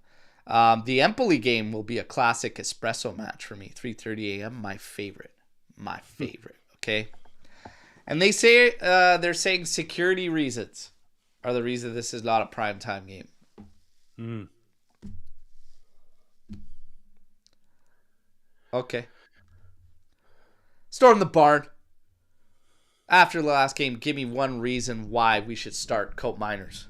The Empoli game will be a classic espresso match for me. 3:30 a.m. My favorite. Okay. And they say they're saying security reasons are the reason this is not a primetime game. Okay. Storm the barn. After the last game, give me one reason why we should start Cope Miners.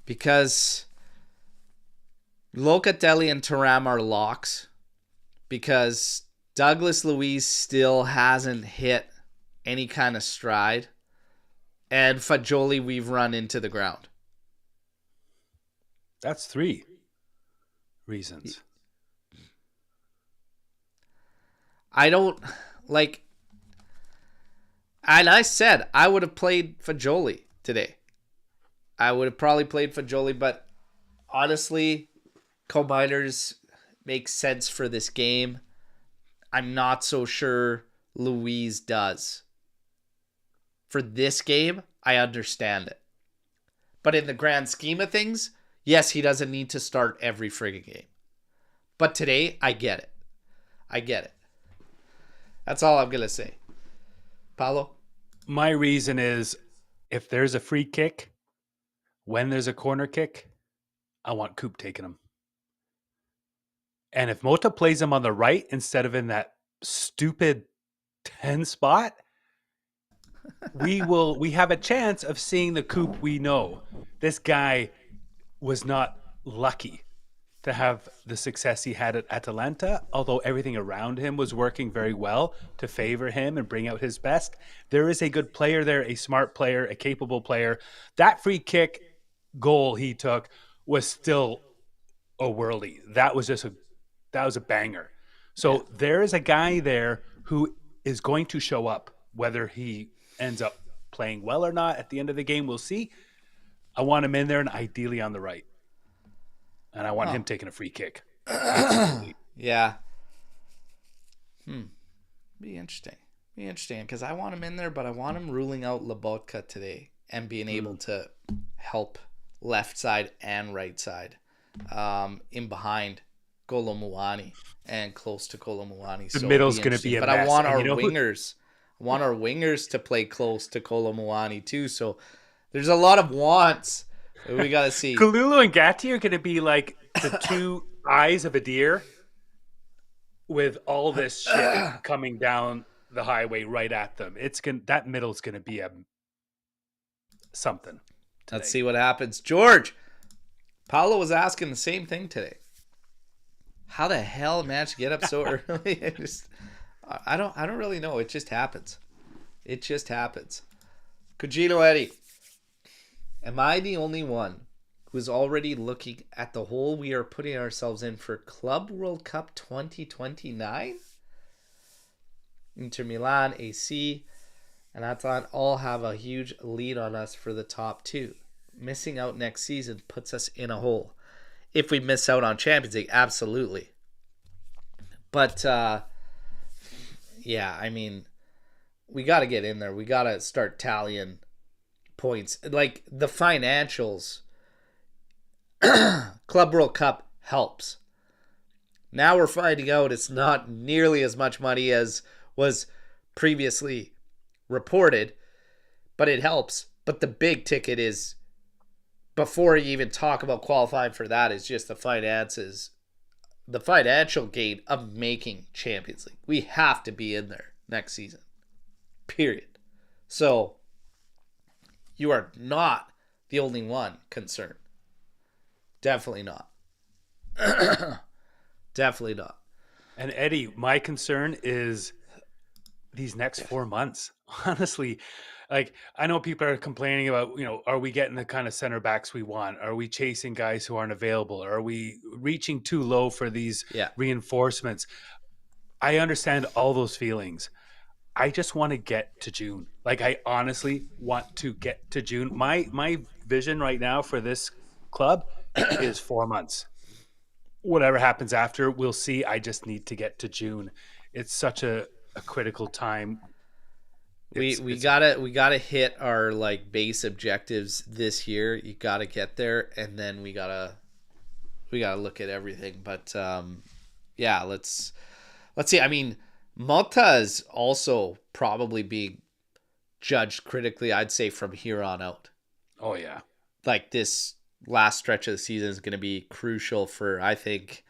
Because Locatelli and Thuram are locks. Because Douglas Luiz still hasn't hit any kind of stride. And Fagioli, we've run into the ground. That's 3 reasons. I don't like. And I said I would have played Fagioli today. I would have probably played Fagioli, but honestly, Co-Miners makes sense for this game. I'm not so sure Luiz does. For this game, I understand it. But in the grand scheme of things, yes, he doesn't need to start every friggin' game. But today, I get it. That's all I'm going to say. Paolo? My reason is if there's a free kick, when there's a corner kick, I want Coop taking him. And if Motta plays him on the right instead of in that stupid 10 spot, we have a chance of seeing the Coop we know. This guy was not lucky to have the success he had at Atalanta, although everything around him was working very well to favor him and bring out his best. There is a good player there, a smart player, a capable player. That free kick goal he took was still a worldie. That was a banger. So there is a guy there who is going to show up, whether he ends up playing well or not at the end of the game, we'll see. I want him in there and ideally on the right. And I want him taking a free kick. Yeah. Be interesting. Because I want him in there, but I want him ruling out Lobotka today and being able to help left side and right side in behind Kolo Muani and close to Kolo Muani. The middle's going to be a but mess. I want our wingers. I want our wingers to play close to Kolo Muani too. So there's a lot of wants that we got to see. Kalulu and Gatti are going to be like the two eyes of a deer with all this shit coming down the highway right at them. That middle's going to be something. Today. Let's see what happens. George, Paolo was asking the same thing today. How the hell managed to get up so early? I don't really know. It just happens. Cugino Eddie, am I the only one who's already looking at the hole we are putting ourselves in for Club World Cup 2029? Inter Milan, AC, and Atalanta all have a huge lead on us for the top two. Missing out next season puts us in a hole. If we miss out on Champions League, absolutely. But, yeah, I mean, we got to get in there. We got to start tallying points. Like, the financials, Club World Cup helps. Now we're finding out it's not nearly as much money as was previously reported, but it helps. But the big ticket is, before you even talk about qualifying for that, is just the finances, the financial gain of making Champions League. We have to be in there next season. Period. So you are not the only one concerned. Definitely not. Definitely not. And Eddie, my concern is these next 4 months. Honestly, like, I know people are complaining about, are we getting the kind of center backs we want? Are we chasing guys who aren't available? Are we reaching too low for these reinforcements? I understand all those feelings. I just want to get to June. Like, I honestly want to get to June. My vision right now for this club is 4 months. Whatever happens after, we'll see. I just need to get to June. It's such a critical time. We gotta hit our like base objectives this year. You gotta get there, and then we gotta look at everything. But yeah, let's see. I mean, Motta is also probably being judged critically, I'd say, from here on out. Oh yeah, like this last stretch of the season is going to be crucial for, I think,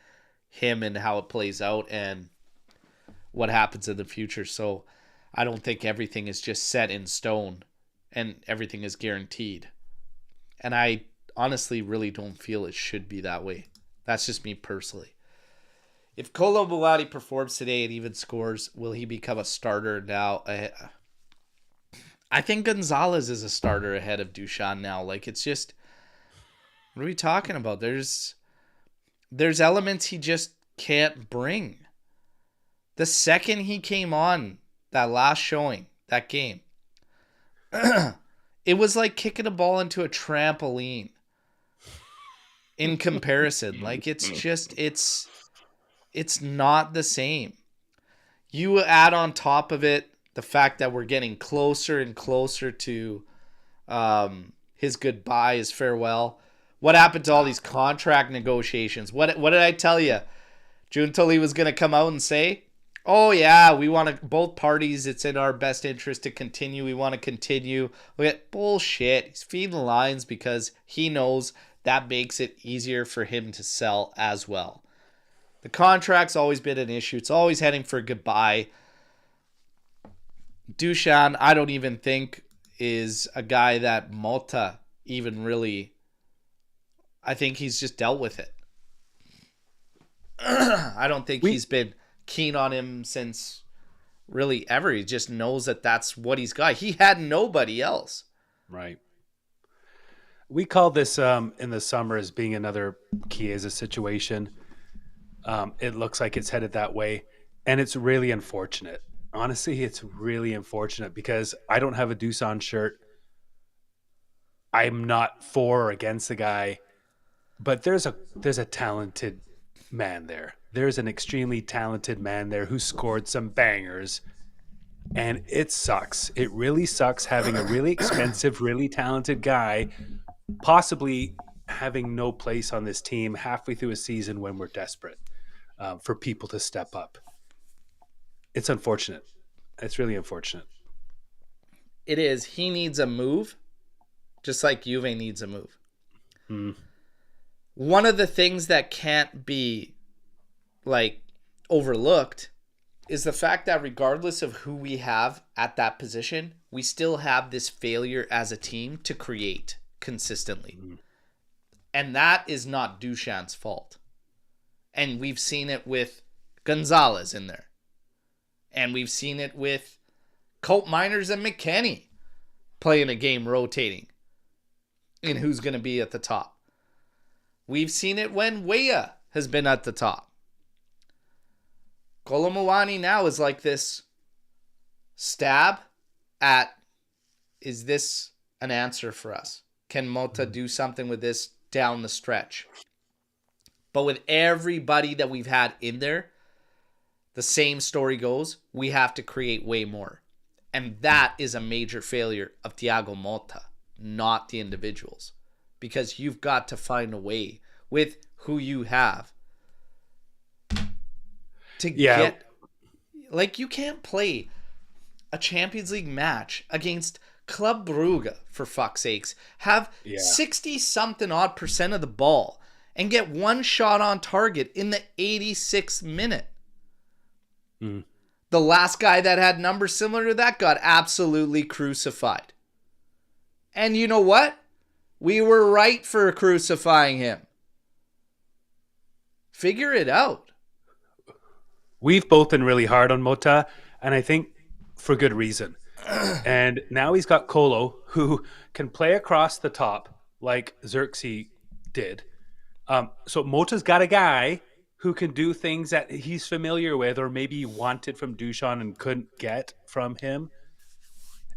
him and how it plays out and what happens in the future. So I don't think everything is just set in stone and everything is guaranteed. And I honestly really don't feel it should be that way. That's just me personally. If Kolo Muani performs today and even scores, will he become a starter now? I think Gonzalez is a starter ahead of Dusan now. Like, it's just, what are we talking about? There's elements he just can't bring. The second he came on that last showing, that game, it was like kicking a ball into a trampoline in comparison. Like, it's just, it's not the same. You add on top of it the fact that we're getting closer and closer to his goodbye, his farewell. What happened to all these contract negotiations? What did I tell you? Giuntoli was going to come out and say, oh yeah, we want to, both parties, it's in our best interest to continue. We want to continue. Look at bullshit. He's feeding the lines because he knows that makes it easier for him to sell as well. The contract's always been an issue. It's always heading for goodbye. Dusan, I don't even think is a guy that Motta even really, I think he's just dealt with it. I don't think We he's been keen on him since really ever. He just knows that that's what he's got. He had nobody else. right. We call this in the summer as being another Chiesa situation. It looks like it's headed that way, and it's really unfortunate. Honestly, it's really unfortunate because I don't have a Dusan shirt. I'm not for or against the guy, but there's a talented man there. There's an extremely talented man there who scored some bangers, and it sucks. It really sucks having a really expensive, really talented guy possibly having no place on this team halfway through a season when we're desperate for people to step up. It's unfortunate. It's really unfortunate. It is. He needs a move, just like Juve needs a move. One of the things that can't be like overlooked is the fact that regardless of who we have at that position, we still have this failure as a team to create consistently. And that is not Dušan's fault. And we've seen it with Gonzalez in there. And we've seen it with Colt Miners and McKennie playing a game rotating in who's going to be at the top. We've seen it when Weah has been at the top. Kolo Muani now is like this stab at, is this an answer for us? Can Motta do something with this down the stretch? But with everybody that we've had in there, the same story goes, we have to create way more. And that is a major failure of Thiago Motta, not the individuals. Because you've got to find a way with who you have to get... Like, you can't play a Champions League match against Club Brugge, for fuck's sakes. Have 60-something odd % of the ball and get one shot on target in the 86th minute. The last guy that had numbers similar to that got absolutely crucified. And you know what? We were right for crucifying him. Figure it out. We've both been really hard on Motta, and I think for good reason. And now he's got Kolo, who can play across the top like Xerxes did. So Motta's got a guy who can do things that he's familiar with or maybe wanted from Dušan and couldn't get from him.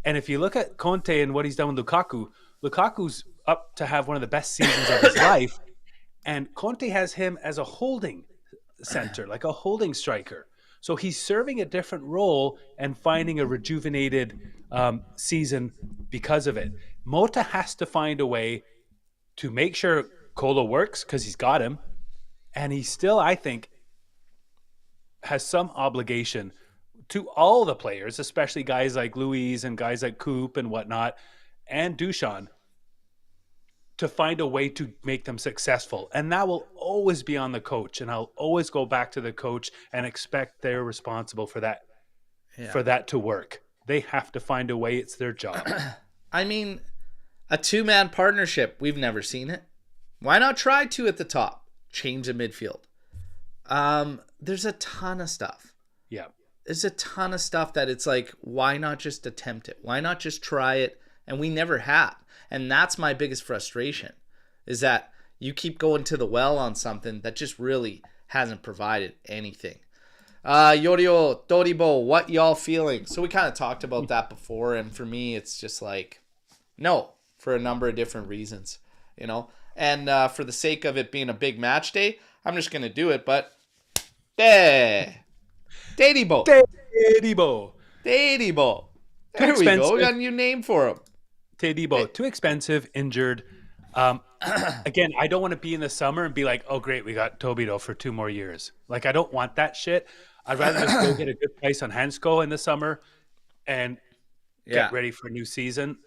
And if you look at Conte and what he's done with Lukaku, Lukaku's up to have one of the best seasons of his life. And Conte has him as a holding center, like a holding striker. So he's serving a different role and finding a rejuvenated season because of it. Motta has to find a way to make sure Kolo works because he's got him. And he still, I think, has some obligation to all the players, especially guys like Luis and guys like Coop and whatnot, and Dušan, to find a way to make them successful. And that will always be on the coach. And I'll always go back to the coach and expect they're responsible for that, for that to work. They have to find a way. It's their job. I mean, a two-man partnership, we've never seen it. Why not try two at the top? Change the midfield. There's a ton of stuff. Yeah. There's a ton of stuff that it's like, why not just attempt it? Why not just try it? And we never have. And that's my biggest frustration, is that you keep going to the well on something that just really hasn't provided anything. Yorio, Toribo, what y'all feeling? So we kind of talked about that before, and for me, it's just like, no, for a number of different reasons, you know? And for the sake of it being a big match day, I'm just going to do it, but... Toribo. Toribo. Toribo. There we go. We got a new name for him. Tedibo, too expensive, injured. Again, I don't want to be in the summer and be like, oh, great, we got Tobito for 2 more years. Like, I don't want that shit. I'd rather just go get a good price on Hansko in the summer and get ready for a new season.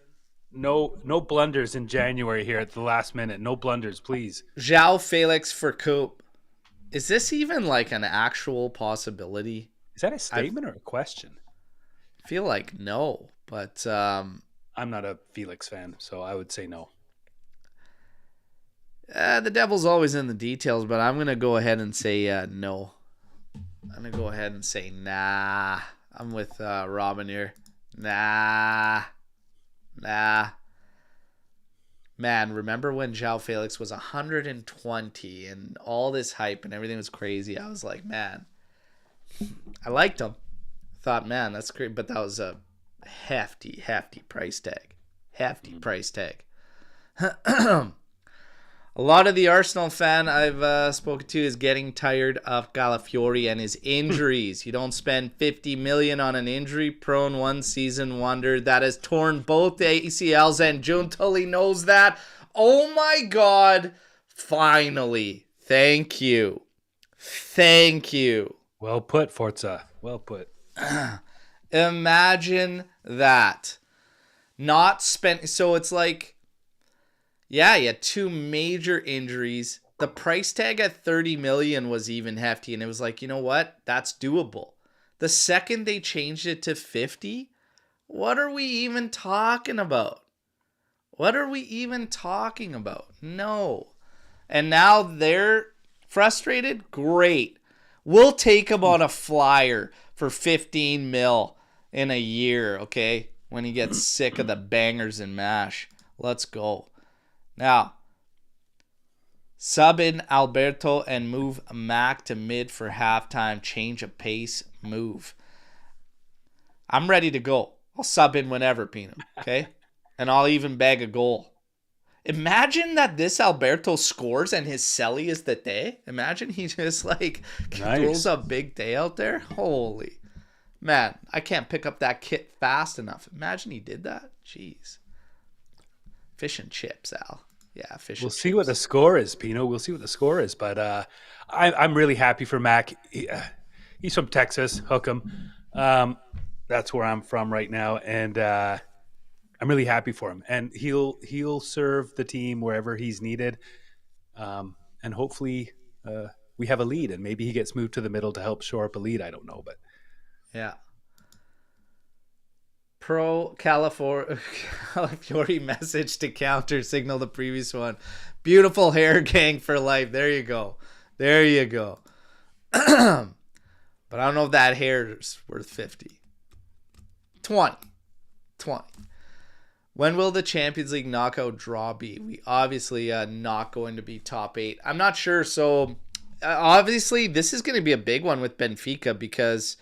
No blunders in January here at the last minute. No blunders, please. João Felix for Coop. Is this even like an actual possibility? Is that a statement or a question? I feel like no, but... I'm not a Felix fan, so I would say no. The devil's always in the details, but I'm gonna go ahead and say no. I'm gonna go ahead and say nah. I'm with Robin here. Nah. Man, remember when João Felix was 120 and all this hype and everything was crazy? I was like, man, I liked him. Thought, man, that's great, but that was a hefty price tag. Hefty price tag. A lot of the Arsenal fan I've spoken to is getting tired of Calafiori and his injuries. You don't spend 50 million on an injury-prone one-season wonder that has torn both ACLs, and June Tully knows that. Oh my God! Finally, thank you. Well put, Forza. Well put. Imagine that. Not spent. So it's like. Yeah, he had two major injuries. The price tag at 30 million was even hefty, and it was like, you know what? That's doable. The second they changed it to 50, what are we even talking about? No. And now they're frustrated? Great. We'll take him on a flyer for 15 mil in a year, okay? When he gets sick of the bangers and mash. Let's go. Now, sub in Alberto and move Mac to mid for halftime. Change of pace move. I'm ready to go. I'll sub in whenever, Pino. Okay? And I'll even bag a goal. Imagine that this Alberto scores and his celly is the day. Imagine he just throws a big day out there. Holy. Man, I can't pick up that kit fast enough. Imagine he did that. Jeez. Fish and chips, Al. Yeah, fish and chips. We'll see what the score is, Pino. We'll see what the score is. But I'm really happy for Mac. He's from Texas. Hook him. That's where I'm from right now. And I'm really happy for him. And he'll serve the team wherever he's needed. And hopefully we have a lead. And maybe he gets moved to the middle to help shore up a lead. I don't know. But yeah. Pro Calafiori message to counter signal the previous one. Beautiful hair gang for life. There you go. But I don't know if that hair is worth 50. 20. When will the Champions League knockout draw be? We obviously not going to be top 8. I'm not sure. So obviously this is going to be a big one with Benfica, because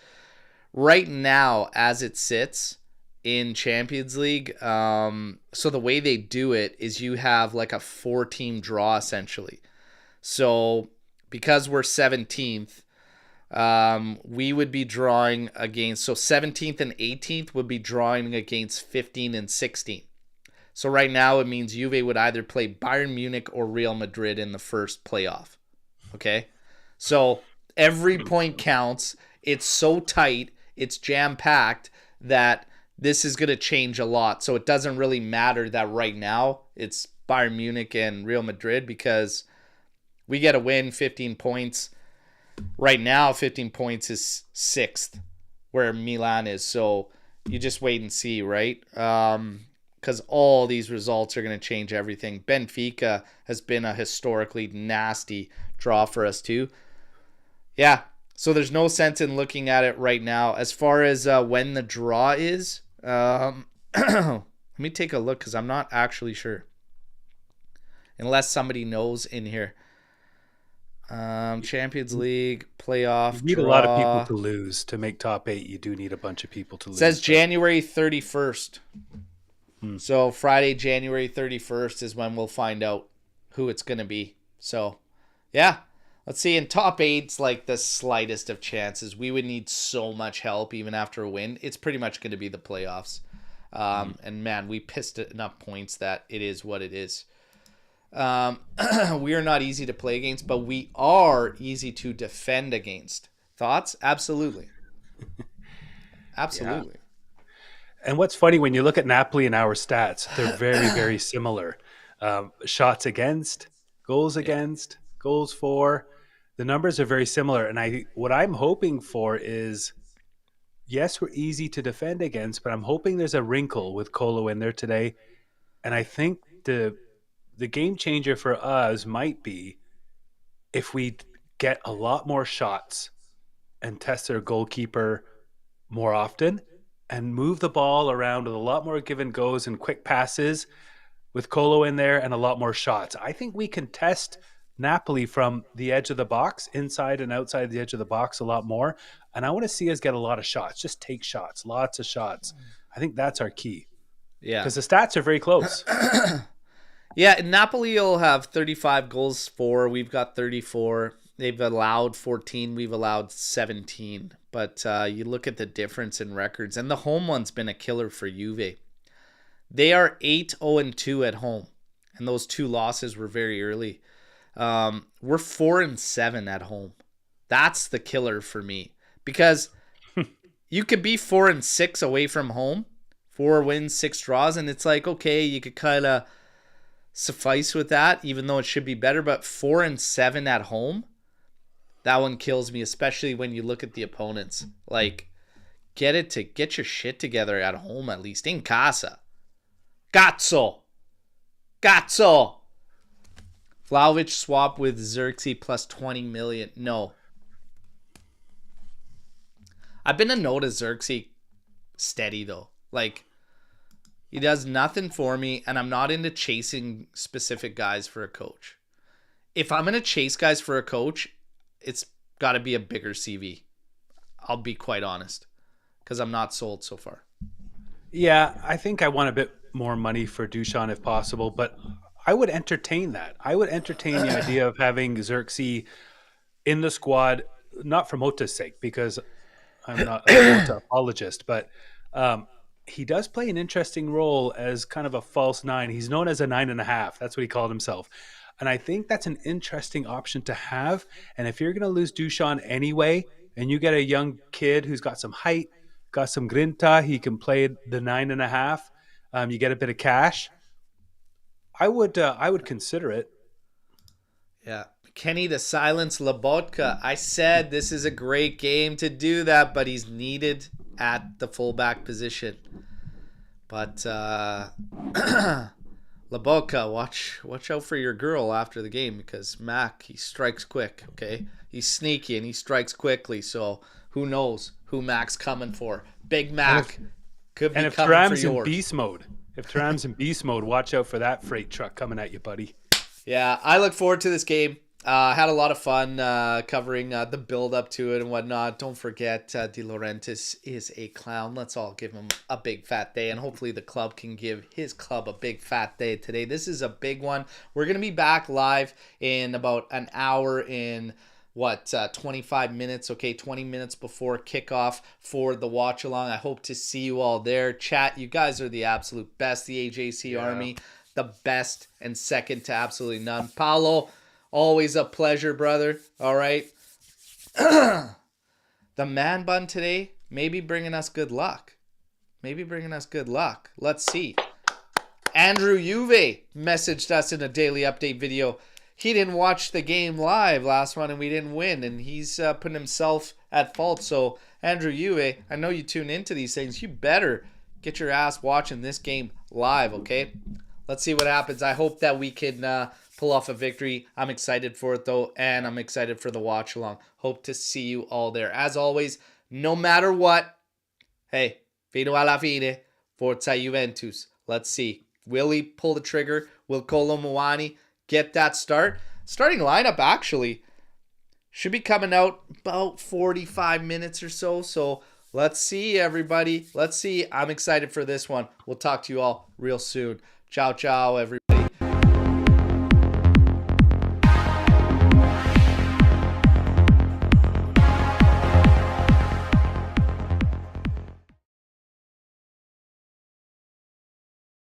right now as it sits in Champions League, so the way they do it is you have like a 4-team draw essentially. So because we're 17th, we would be drawing against, so 17th and 18th would be drawing against 15 and 16. So right now it means Juve would either play Bayern Munich or Real Madrid in the first playoff. Okay? So every point counts. It's so tight, it's jam-packed that this is going to change a lot. So it doesn't really matter that right now it's Bayern Munich and Real Madrid, because we get a win, 15 points. Right now, 15 points is 6th, where Milan is. So you just wait and see, right? Because all these results are going to change everything. Benfica has been a historically nasty draw for us too. Yeah, so there's no sense in looking at it right now. As far as when the draw is, let me take a look, because I'm not actually sure. Unless somebody knows in here. Champions League playoff. You need draw. a lot of people to lose to make top 8. You do need a bunch of people to lose. It says January 31st. So Friday, January 31st is when we'll find out who it's going to be. So, yeah. Let's see. In top 8's like the slightest of chances. We would need so much help even after a win. It's pretty much going to be the playoffs. And man, we pissed enough points that it is what it is. We are not easy to play against, but we are easy to defend against. Thoughts? Absolutely. Absolutely. Yeah. And what's funny, when you look at Napoli and our stats, they're very, very similar. Shots against, goals against, goals for. The numbers are very similar. And what I'm hoping for is, yes, we're easy to defend against, but I'm hoping there's a wrinkle with Kolo in there today. And I think the the game changer for us might be if we get a lot more shots and test their goalkeeper more often and move the ball around with a lot more give and goes and quick passes with Kolo in there and a lot more shots. I think we can test Napoli from the edge of the box, inside and outside the edge of the box a lot more. And I want to see us get a lot of shots. Just take shots, lots of shots. I think that's our key. Yeah. Because the stats are very close. Yeah, Napoli will have 35 goals for. We've got 34. They've allowed 14. We've allowed 17. But you look at the difference in records. And the home one's been a killer for Juve. They are 8-0-2 at home. And those 2 losses were very early. We're 4-7 at home. That's the killer for me. Because you could be 4-6 away from home. 4 wins, 6 draws. And it's like, okay, you could kind of suffice with that, even though it should be better. But 4-7 at home, that one kills me, especially when you look at the opponents. Like, get your shit together at home, at least in casa. Gazzo. Vlahovic swap with Xerxes plus 20 million. No. I've been a no to Xerxes steady though. Like, he does nothing for me, and I'm not into chasing specific guys for a coach. If I'm going to chase guys for a coach, it's got to be a bigger CV. I'll be quite honest, because I'm not sold so far. Yeah, I think I want a bit more money for Dusan if possible, but I would entertain that. I would entertain the idea of having Xerxes in the squad, not for Motta's sake, because I'm not a Motta apologist, but he does play an interesting role as kind of a false 9. He's known as a 9.5. That's what he called himself. And I think that's an interesting option to have. And if you're going to lose Dusan anyway, and you get a young kid who's got some height, got some grinta, he can play the 9.5. You get a bit of cash. I would consider it. Yeah. Kenny to silence Lobotka. I said this is a great game to do that, but he's needed at the fullback position. But Lobotka, watch out for your girl after the game, because Mac, he strikes quick, okay? He's sneaky and he strikes quickly, so who knows who Mac's coming for. Big Mac could be coming for yours. And if Thuram's in beast mode, watch out for that freight truck coming at you, buddy. Yeah, I look forward to this game. Had a lot of fun covering the build-up to it and whatnot. Don't forget, De Laurentiis is a clown. Let's all give him a big fat day, and hopefully the club can give his club a big fat day today. This is a big one. We're going to be back live in about an hour in 25 minutes, okay, 20 minutes before kickoff for the watch along. I hope to see you all there. Chat, you guys are the absolute best, the AJC Army, the best and second to absolutely none. Paolo, always a pleasure, brother. All right. The man bun today, maybe bringing us good luck. Let's see. Andrew Juve messaged us in a daily update video. He didn't watch the game live last one and we didn't win, and he's putting himself at fault. So, Andrew Juve, I know you tune into these things. You better get your ass watching this game live, okay? Let's see what happens. I hope that we can pull off a victory. I'm excited for it, though, and I'm excited for the watch along. Hope to see you all there. As always, no matter what, hey, fino alla fine, forza Juventus. Let's see. Will he pull the trigger? Will Kolo Muani get that start? Starting lineup, actually, should be coming out about 45 minutes or so. So let's see, everybody. Let's see. I'm excited for this one. We'll talk to you all real soon. Ciao, ciao, everybody.